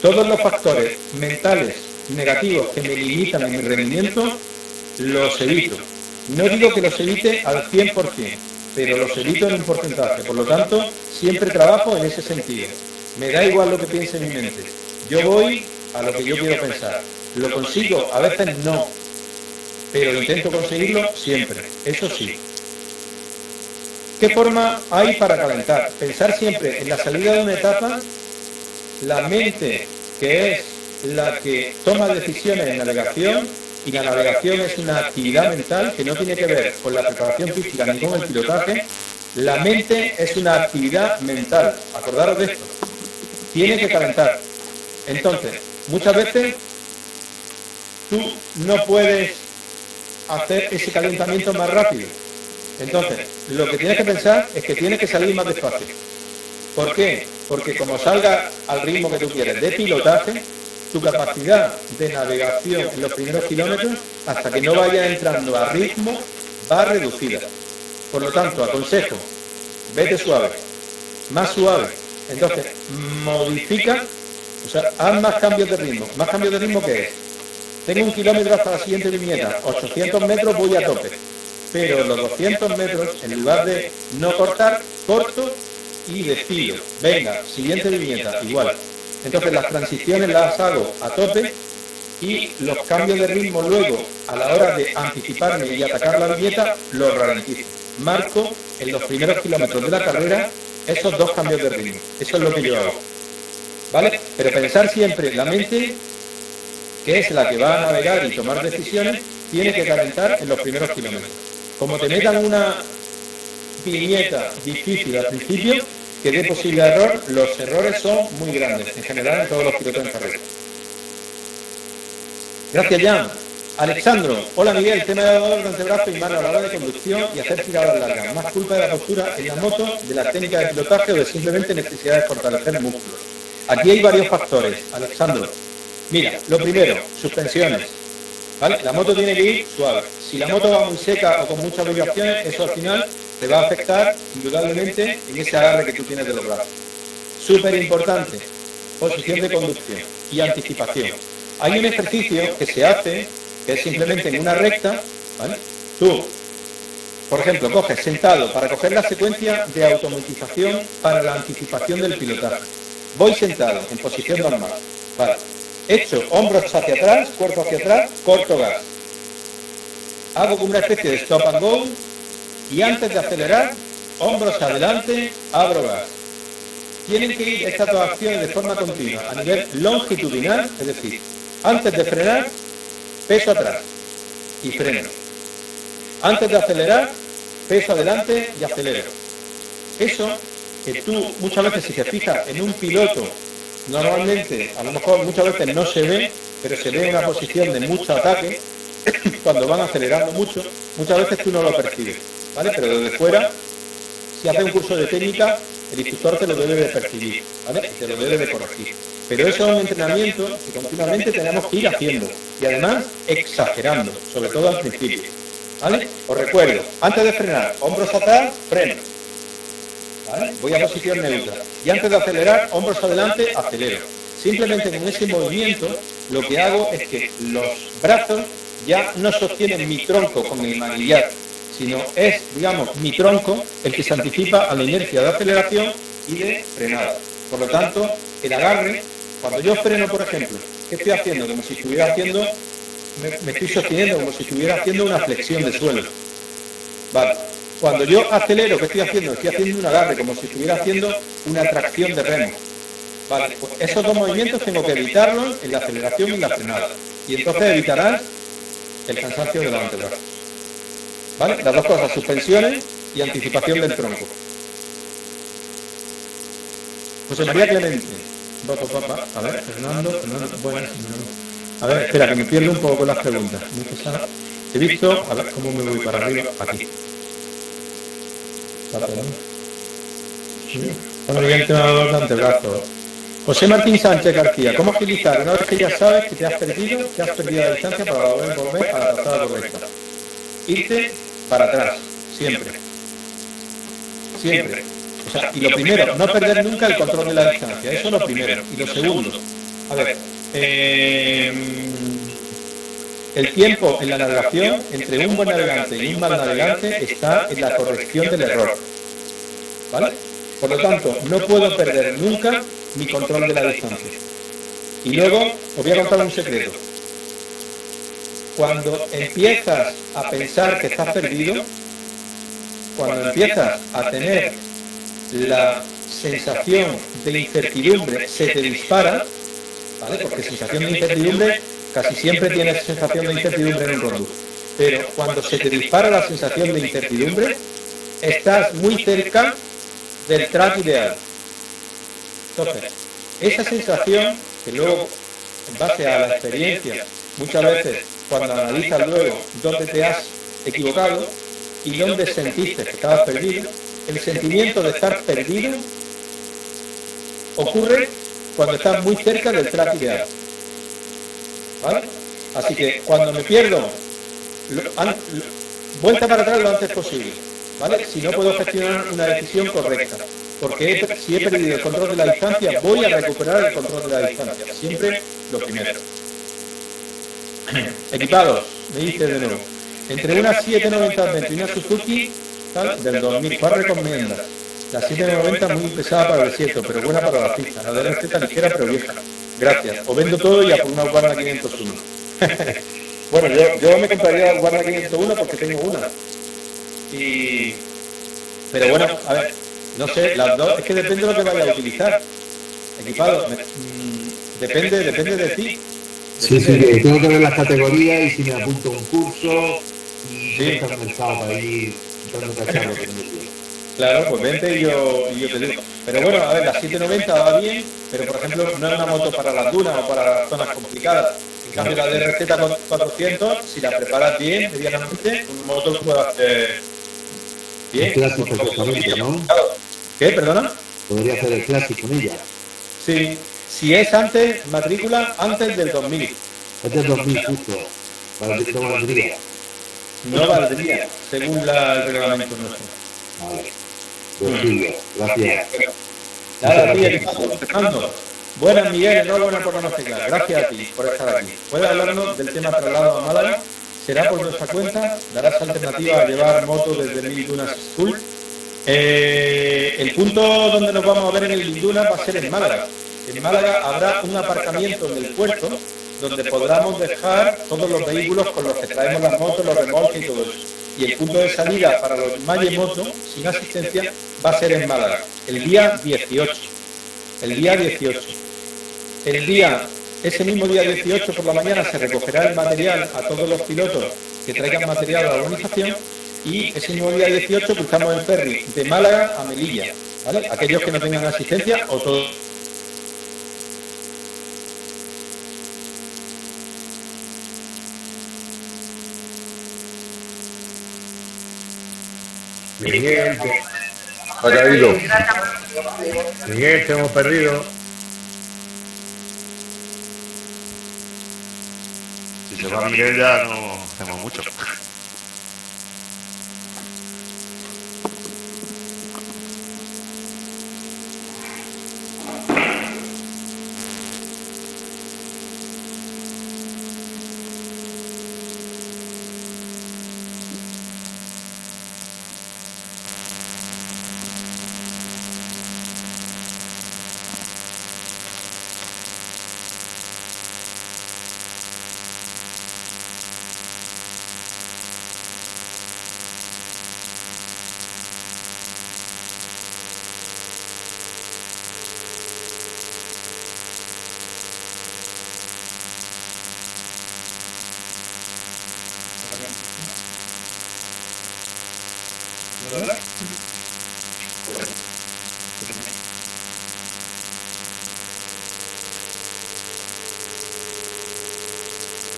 todos los factores mentales negativos que me limitan en mi rendimiento, los evito. No digo que los evite al 100%, pero los evito en un porcentaje. Por lo tanto, siempre trabajo en ese sentido. Me da igual lo que piense en mi mente. Yo voy a lo que yo quiero pensar. ¿Lo consigo? A veces no, pero intento conseguirlo siempre. Eso sí. ¿Qué forma hay para calentar? Pensar siempre en la salida de una etapa, la mente, que es la que toma decisiones en navegación, y la navegación es una actividad mental que no tiene que ver con la preparación física ni con el pilotaje. La mente es una actividad mental, acordaros de esto, tiene que calentar. Entonces, muchas veces tú no puedes hacer ese calentamiento más rápido. Entonces, lo que tienes que pensar es que tienes que salir más despacio. ¿Por qué? Porque como salga al ritmo que tú quieres de pilotaje, tu capacidad de navegación en los primeros kilómetros, hasta que no vaya entrando a ritmo, va reducida. Por lo tanto, aconsejo, vete suave, más suave. Entonces, modifica, o sea, haz más cambios de ritmo. ¿Más cambios de ritmo qué es? Tengo 1 kilómetro hasta la siguiente viñeta, 800 metros voy a tope. Pero los 200 metros, en lugar de no cortar, corto y desfilo. Venga, siguiente viñeta, igual. Entonces las transiciones las hago a tope y los cambios de ritmo luego, a la hora de anticiparme y atacar la viñeta, los ralentizo. Marco en los primeros kilómetros de la carrera esos 2 cambios de ritmo. Eso es lo que yo hago. ¿Vale? Pero pensar siempre, la mente, que es la que va a navegar y tomar decisiones, tiene que calentar en los primeros kilómetros. Como te metan una viñeta difícil al principio, que dé posible error, los errores son muy grandes, en general en todos los pilotos en carrera. Gracias, Jan. Alexandro, hola Miguel, tema de dolor de antebrazo y mano a la hora de conducción y hacer tiradas largas. ¿Más culpa de la postura en la moto, de la técnica de pilotaje o de simplemente necesidad de fortalecer músculos? Aquí hay varios factores, Alexandro. Mira, lo primero, suspensiones. ¿Vale? La moto tiene que ir suave. Si la moto va muy seca o con muchas vibraciones, eso al final te va a afectar indudablemente en ese agarre que tú tienes de los brazos. Súper importante, posición de conducción y anticipación. Hay un ejercicio que se hace, que es simplemente en una recta, ¿vale? Tú, por ejemplo, coges sentado para coger la secuencia de automatización para la anticipación del pilotaje. Voy sentado en posición normal, ¿vale? Echo hombros hacia atrás, cuerpo hacia atrás, corto gas. Hago como una especie de stop and go y antes de acelerar, hombros adelante, abro gas. Tienen que ir estas dos acciones de forma continua, a nivel longitudinal, es decir, antes de frenar, peso atrás y freno. Antes de acelerar, peso adelante y acelero. Eso que tú muchas veces, si te fijas en un piloto, normalmente, a lo mejor muchas veces no se ve, pero se ve en una posición de mucho ataque, cuando van acelerando mucho, muchas veces tú no lo percibes, ¿vale? Pero desde fuera, si haces un curso de técnica, el instructor te lo debe de percibir, ¿vale? Te lo debe de corregir. Pero eso es un entrenamiento que continuamente tenemos que ir haciendo y además exagerando, sobre todo al principio, ¿vale? Os recuerdo, antes de frenar, hombros atrás, freno. ¿Vale? Voy a posición neutra. Y antes de acelerar, hombros adelante, acelero. Simplemente con ese movimiento, lo que hago es que los brazos ya no sostienen mi tronco con el manillar, sino es, digamos, mi tronco el que se anticipa a la inercia de aceleración y de frenada. Por lo tanto, el agarre, cuando yo freno, por ejemplo, ¿qué estoy haciendo? Como si estuviera haciendo, me estoy sosteniendo como si estuviera haciendo una flexión de suelo. Vale. Cuando yo acelero, ¿qué estoy haciendo? Estoy haciendo un agarre, como si estuviera haciendo una tracción de remo. Vale, pues esos dos movimientos tengo que evitarlos en la aceleración y en la frenada. Y entonces evitarás el cansancio del antebrazo. ¿Vale? Las dos cosas, suspensiones y anticipación del tronco. José María Clemente. A ver, Fernando, buenas. A ver, espera, que me pierdo un poco con las preguntas. Muy pesado. He visto, a ver cómo me voy para arriba, aquí. Bueno, bien, entrenador de antebrazo. José Martín Sánchez García, ¿cómo agilizar una vez que ya sabes que te has perdido la distancia para volver a la trazada correcta? Irte para atrás, siempre. Siempre. O sea, y lo primero, no perder nunca el control de la distancia, eso es lo primero. Y lo segundo, a ver, el tiempo en la navegación entre un buen navegante y un mal navegante está en la corrección del error, ¿vale? Por lo tanto, no puedo perder nunca mi control de la distancia. Y luego, os voy a contar un secreto. Cuando empiezas a pensar que estás perdido, cuando empiezas a tener la sensación de incertidumbre, se te dispara, ¿vale? Porque sensación de incertidumbre, casi siempre tienes sensación de incertidumbre en un rondo. Pero cuando se te dispara la sensación de incertidumbre, estás muy cerca del track ideal. Entonces, esa sensación, que luego, en base a la experiencia, muchas veces, cuando analizas luego dónde te has equivocado y dónde sentiste que estabas perdido, el sentimiento de estar perdido ocurre cuando estás muy cerca del track ideal. ¿Vale? Así que cuando me pierdo, vuelta para atrás lo antes posible, ¿vale? Si no puedo gestionar una decisión correcta, porque si he perdido el control de la distancia, voy a recuperar el control de la distancia, siempre lo primero. Equipados, me dice de nuevo, entre una 790 y una Suzuki, tal, del 2000, ¿cuál recomiendas? La 790 muy pesada para el desierto, pero buena para la pista. La de la receta ligera pero vieja. Gracias. O vendo todo y a por una Warner 501. Bueno, yo me compraría la Warner 501 porque tengo una. Pero bueno, a ver, no sé, las dos, es que depende de lo que vaya a utilizar. Equipado, depende de ti. Sí, que tengo que ver las categorías y si me apunto a un curso y sí. Está comenzado para ir dando cacharro. Claro, pues vente y yo te digo. Pero bueno, a ver, la 790 va bien, pero por ejemplo no es una moto para las dunas o para las zonas complicadas. En cambio, la DRZ 400, si la preparas bien, medianamente, un motor puede hacer bien. El clásico perfectamente, ¿no? ¿Qué? ¿Perdona? Podría hacer el clásico con ella. Sí, si es antes, matrícula antes del 2000. Es del 2000 justo. No valdría. No valdría, según el reglamento nuestro. Vale. Pues Silvio, gracias. Nada, tío, Fernando. Buenas, Miguel, enhorabuena por la matrícula. Gracias a ti por estar aquí. ¿Puedes hablarnos del tema traslado a Málaga? ¿Será por nuestra cuenta? ¿Darás alternativa a llevar moto desde Mil Dunas School? El punto donde nos vamos a ver en el Mil Dunas va a ser en Málaga. En Málaga habrá un aparcamiento en el puerto donde podamos dejar todos los vehículos con los que traemos las motos, los remolques y todo eso. Y el punto de salida para los Malle Moto sin asistencia va a ser en Málaga, el día 18. El día 18. Ese mismo día 18 por la mañana se recogerá el material a todos los pilotos que traigan material a la organización y ese mismo día 18 cruzamos el ferry de Málaga a Melilla, ¿vale? Aquellos que no tengan asistencia o todos. Miguel, ha caído. Miguel, te hemos perdido. Si se va Miguel ya no hacemos mucho.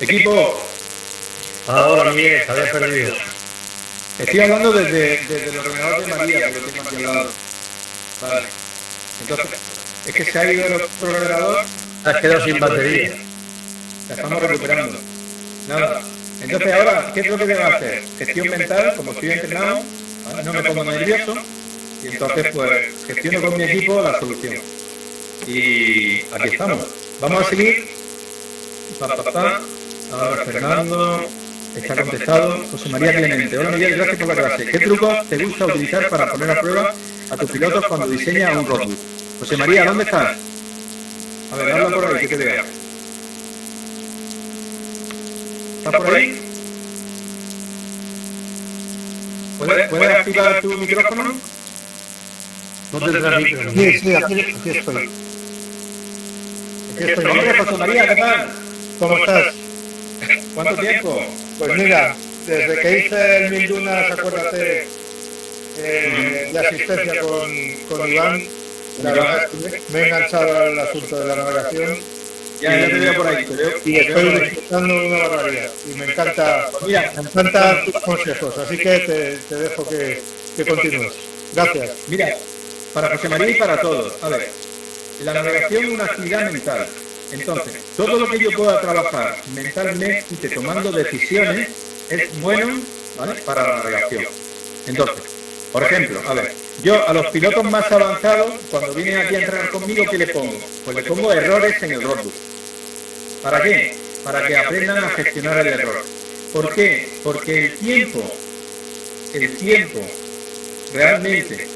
Equipo, Ahora, Miguel, te había perdido. estoy hablando desde el ordenador de María, que lo tengo aquí al lado. Vale. Entonces, es que se ha ido el otro ordenador. Has quedado sin batería. La estamos recuperando. Nada. Entonces ahora, ¿qué es lo que debo hacer? Gestión mental, como estoy entrenado, ¿vale? No me pongo nervioso y entonces pues gestiono con mi equipo la solución. Y aquí estamos. Vamos a seguir. Ahora Fernando está contestado. José María Clemente. Hola Miguel, gracias por la clase. ¿Qué trucos te gusta utilizar para poner a prueba a tus pilotos cuando diseñas un roadbook? José María, ¿dónde estás? A ver, habla por ahí, que te vea. ¿Estás por ahí? ¿Puedes activar tu micrófono? No tendrás micro. Sí, aquí estoy. Hombre, José María, ¿qué tal? ¿Cómo estás? ¿Cuánto tiempo? Pues mira, desde que hice el Mil Dunas, acuérdate, de asistencia con Iván, la verdad es que me he enganchado al asunto de la navegación. Ya te veo por ahí, te veo. Y estoy disfrutando una barbaridad. Y me encanta tus consejos, así que te dejo que continúes. Gracias. Mira, para José María y para todos. A ver, la navegación es una actividad mental. Entonces, todo lo que yo pueda trabajar mentalmente tomando decisiones es bueno, ¿vale?, para la navegación. Entonces, por ejemplo, a ver, yo a los pilotos más avanzados, cuando vienen aquí a entrenar conmigo, ¿qué le pongo? Pues le pongo errores en el roadbook. ¿Para qué? Para que aprendan a gestionar el error. ¿Por qué? Porque el tiempo realmente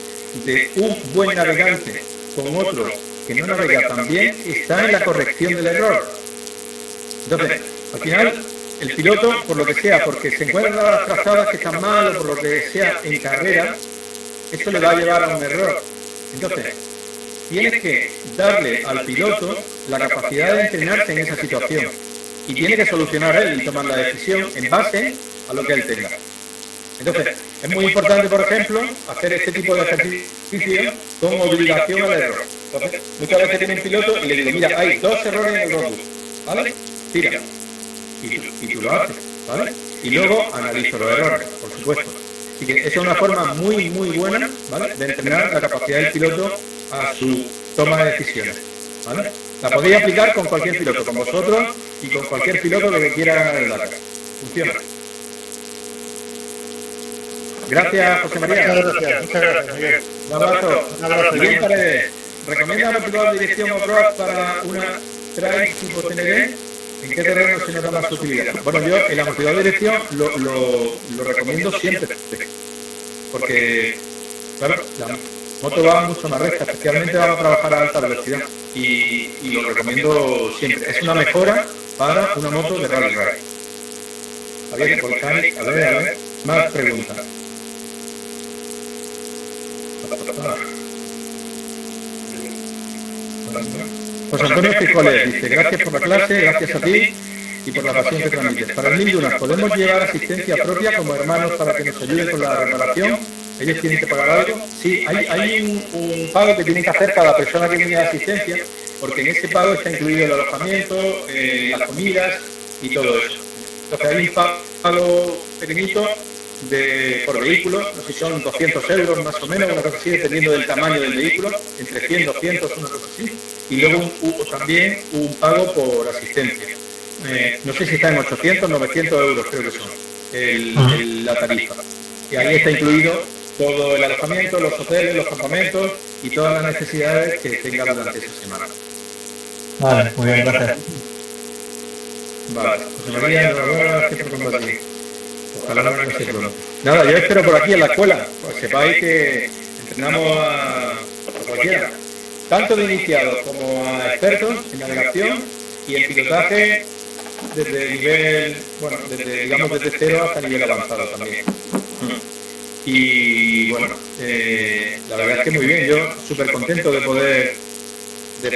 de un buen navegante con otro que no navega tan bien está en la corrección del error. Entonces, al final, el piloto, por lo que sea, porque se encuentran las trazadas que están mal o por lo que sea en carrera, esto le va a llevar a un error. Entonces, tienes que darle al piloto la capacidad de entrenarse en esa situación y tiene que solucionar él y tomar la decisión en base a lo que él tenga. Entonces, es muy importante, por ejemplo, hacer este tipo de ejercicios con obligación al error. Entonces, muchas veces tiene un piloto y le digo, mira, hay 2 errores en el roadbook, ¿vale? Tira. y tú lo haces, ¿vale? Y luego analizo los errores, por supuesto. Así que esa es una forma muy, muy buena, ¿vale?, de entrenar la capacidad del piloto a su toma de decisiones, ¿vale? La podéis aplicar con cualquier piloto, con vosotros y con cualquier piloto que quiera ganar el Dakar. Funciona. Gracias, José María. Muchas gracias, Miguel. Un abrazo. Un abrazo. Miguel Paredes, ¿recomienda amortiguador de dirección off-road para una trail tipo TND? ¿En qué terreno se nota más su utilidad? Bueno, yo el amortiguador de dirección lo recomiendo siempre, porque, claro, la moto va mucho más recta, especialmente va a trabajar a alta velocidad, y lo recomiendo siempre. Es una mejora para una moto de rally. Javier Volcanic, a ver, más preguntas. José Antonio Frijoles dice: gracias por la clase, gracias a ti y por la pasión que transmites. Para el 1000 dunas, ¿podemos llevar asistencia propia como hermanos para que nos ayuden con la reparación? ¿Ellos tienen que pagar algo? Sí, hay un pago que tiene que hacer cada persona que viene de asistencia, porque en ese pago está incluido el alojamiento, las comidas y todo eso. Entonces hay un pago pequeñito por vehículo, no sé si son 200 euros más o menos, una cosa así, dependiendo del tamaño del vehículo, entre 100, 200, una cosa así, y luego también un pago por asistencia. No sé si está en 800, 900 euros creo que son la tarifa. Y ahí está incluido todo el alojamiento, los hoteles, los campamentos y todas las necesidades que tenga durante esa semana. Vale, muy bien, gracias. Vale, José María, enhorabuena, que por compartir. Ojalá no sea pronto. Nada, yo espero por aquí en la escuela, pues sepáis que entrenamos a cualquiera, tanto de iniciados como a expertos en navegación y en pilotaje desde nivel, bueno, desde cero hasta nivel avanzado también. Y bueno, la verdad es que muy bien, yo súper contento de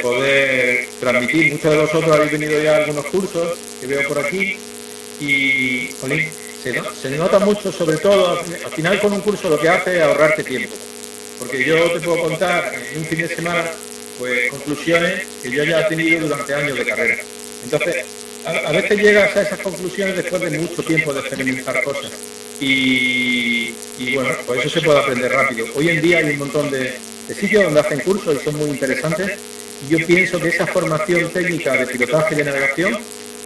poder transmitir. Muchos de vosotros habéis venido ya a algunos cursos que veo por aquí y, jolín, se nota mucho, sobre todo al final con un curso lo que hace es ahorrarte tiempo, porque yo te puedo contar en un fin de semana pues conclusiones que yo ya he tenido durante años de carrera. Entonces a veces llegas a esas conclusiones después de mucho tiempo de experimentar cosas y bueno, pues eso se puede aprender rápido. Hoy en día hay un montón de sitios donde hacen cursos y son muy interesantes, y yo pienso que esa formación técnica de pilotaje y de navegación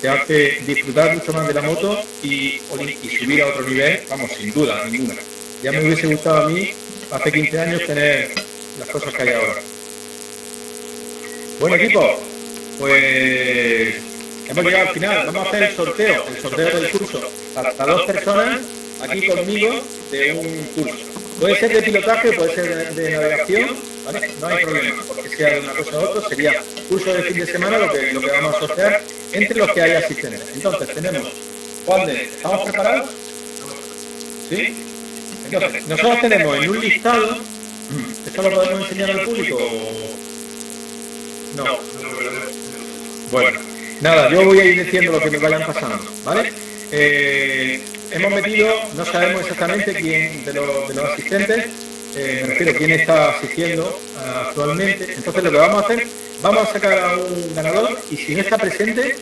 te hace disfrutar mucho más de la moto y subir a otro nivel, vamos, sin duda, ninguna. Ya me hubiese gustado a mí, hace 15 años, tener las cosas que hay ahora. Bueno, equipo, pues hemos llegado al final. Vamos a hacer el sorteo del curso para 2 personas aquí conmigo de un curso. Puede ser de pilotaje, puede ser de navegación, ¿vale? No hay problema, porque sea de una cosa u otra, sería curso de fin de semana lo que vamos a sortear entre los que hay asistentes. Entonces tenemos, Juan de, ¿estamos preparados? ¿Sí? Entonces, nosotros tenemos en un listado, ¿esto lo podemos enseñar al público? No. Bueno, nada, yo voy a ir diciendo lo que me vayan pasando, ¿vale? Hemos metido, no sabemos exactamente quién de los asistentes, me refiero a quién está asistiendo actualmente. Entonces lo que vamos a hacer, vamos a sacar a un ganador y si no está presente,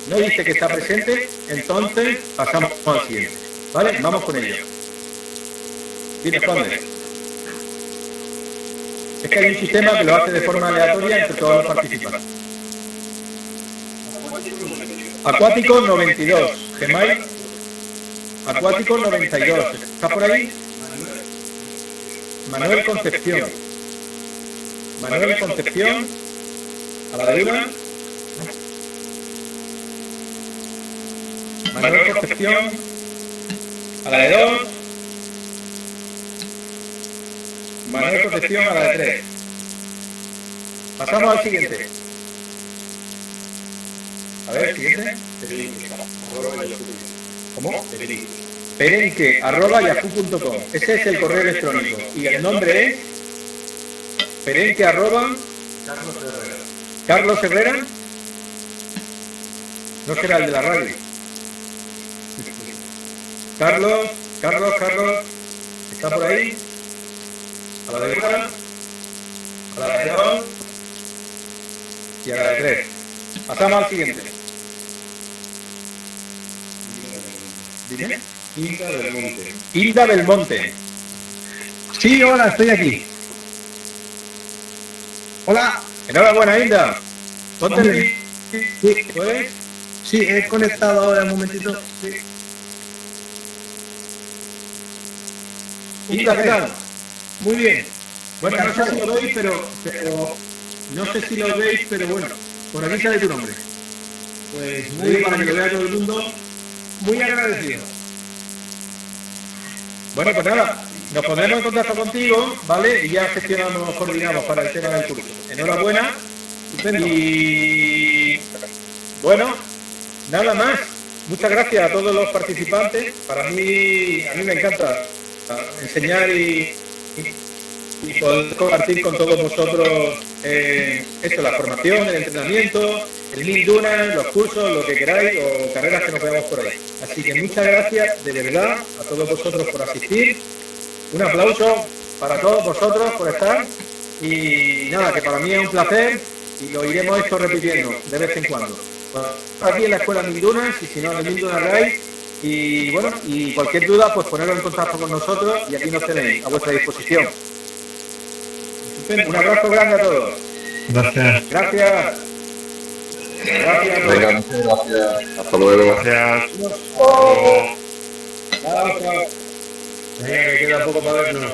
no dice que está presente, entonces pasamos al siguiente, ¿vale? Vamos con ello. Dime, Juan. Es que hay un sistema que lo hace de forma aleatoria entre todos los participantes. Acuático 92, Gmail. Acuático 92, ¿está por ahí? Manuel Concepción. Manuel Concepción, a la de una. Manuel Concepción, a la de 2. Manuel Concepción, a la de 3. Pasamos al siguiente. A ver, siguiente. ¿Cómo? perenque@yahoo.com. Ese es el correo electrónico. Y el nombre es perenque@ Carlos Herrera. No será el de la radio. Carlos. ¿Está por ahí? A la de 1, a la de 2 y a la de 3. Pasamos al siguiente. Dime. Hilda Belmonte. Hilda Belmonte. Sí, hola, estoy aquí. Hola. Enhorabuena, Hilda. Ponte Hombre. Sí, ¿Puedes? sí, he conectado ahora un momentito. Sí. Hilda, ¿qué tal? Muy bien. Bueno, no sé si lo veis, pero no sé si lo veis, pero bueno, por aquí sale tu nombre. Pues Muy bien, para que lo vea todo el mundo. muy agradecido. Bueno, pues nada, nos pondremos en contacto contigo, ¿vale? Y ya gestionamos, coordinamos para el tema del curso. Enhorabuena. Y bueno, nada más. Muchas gracias a todos los participantes. A mí me encanta enseñar y poder compartir con todos vosotros esto, la formación, el entrenamiento, el 1000 dunas, los cursos, lo que queráis o carreras que nos veamos por ahí. Así que muchas gracias de verdad a todos vosotros por asistir. Un aplauso para todos vosotros por estar y nada, que para mí es un placer y lo iremos esto repitiendo de vez en cuando. Aquí en la Escuela 1000 Dunas y si no, en 1000 Dunas Ray. Y bueno, y cualquier duda, pues ponerlo en contacto con nosotros y aquí nos tenéis a vuestra disposición. Un abrazo grande a todos. Gracias. Gracias. Gracias. Venga, muchas gracias. Hasta luego. Gracias. Chao, chao. Venga, que queda poco para vernos.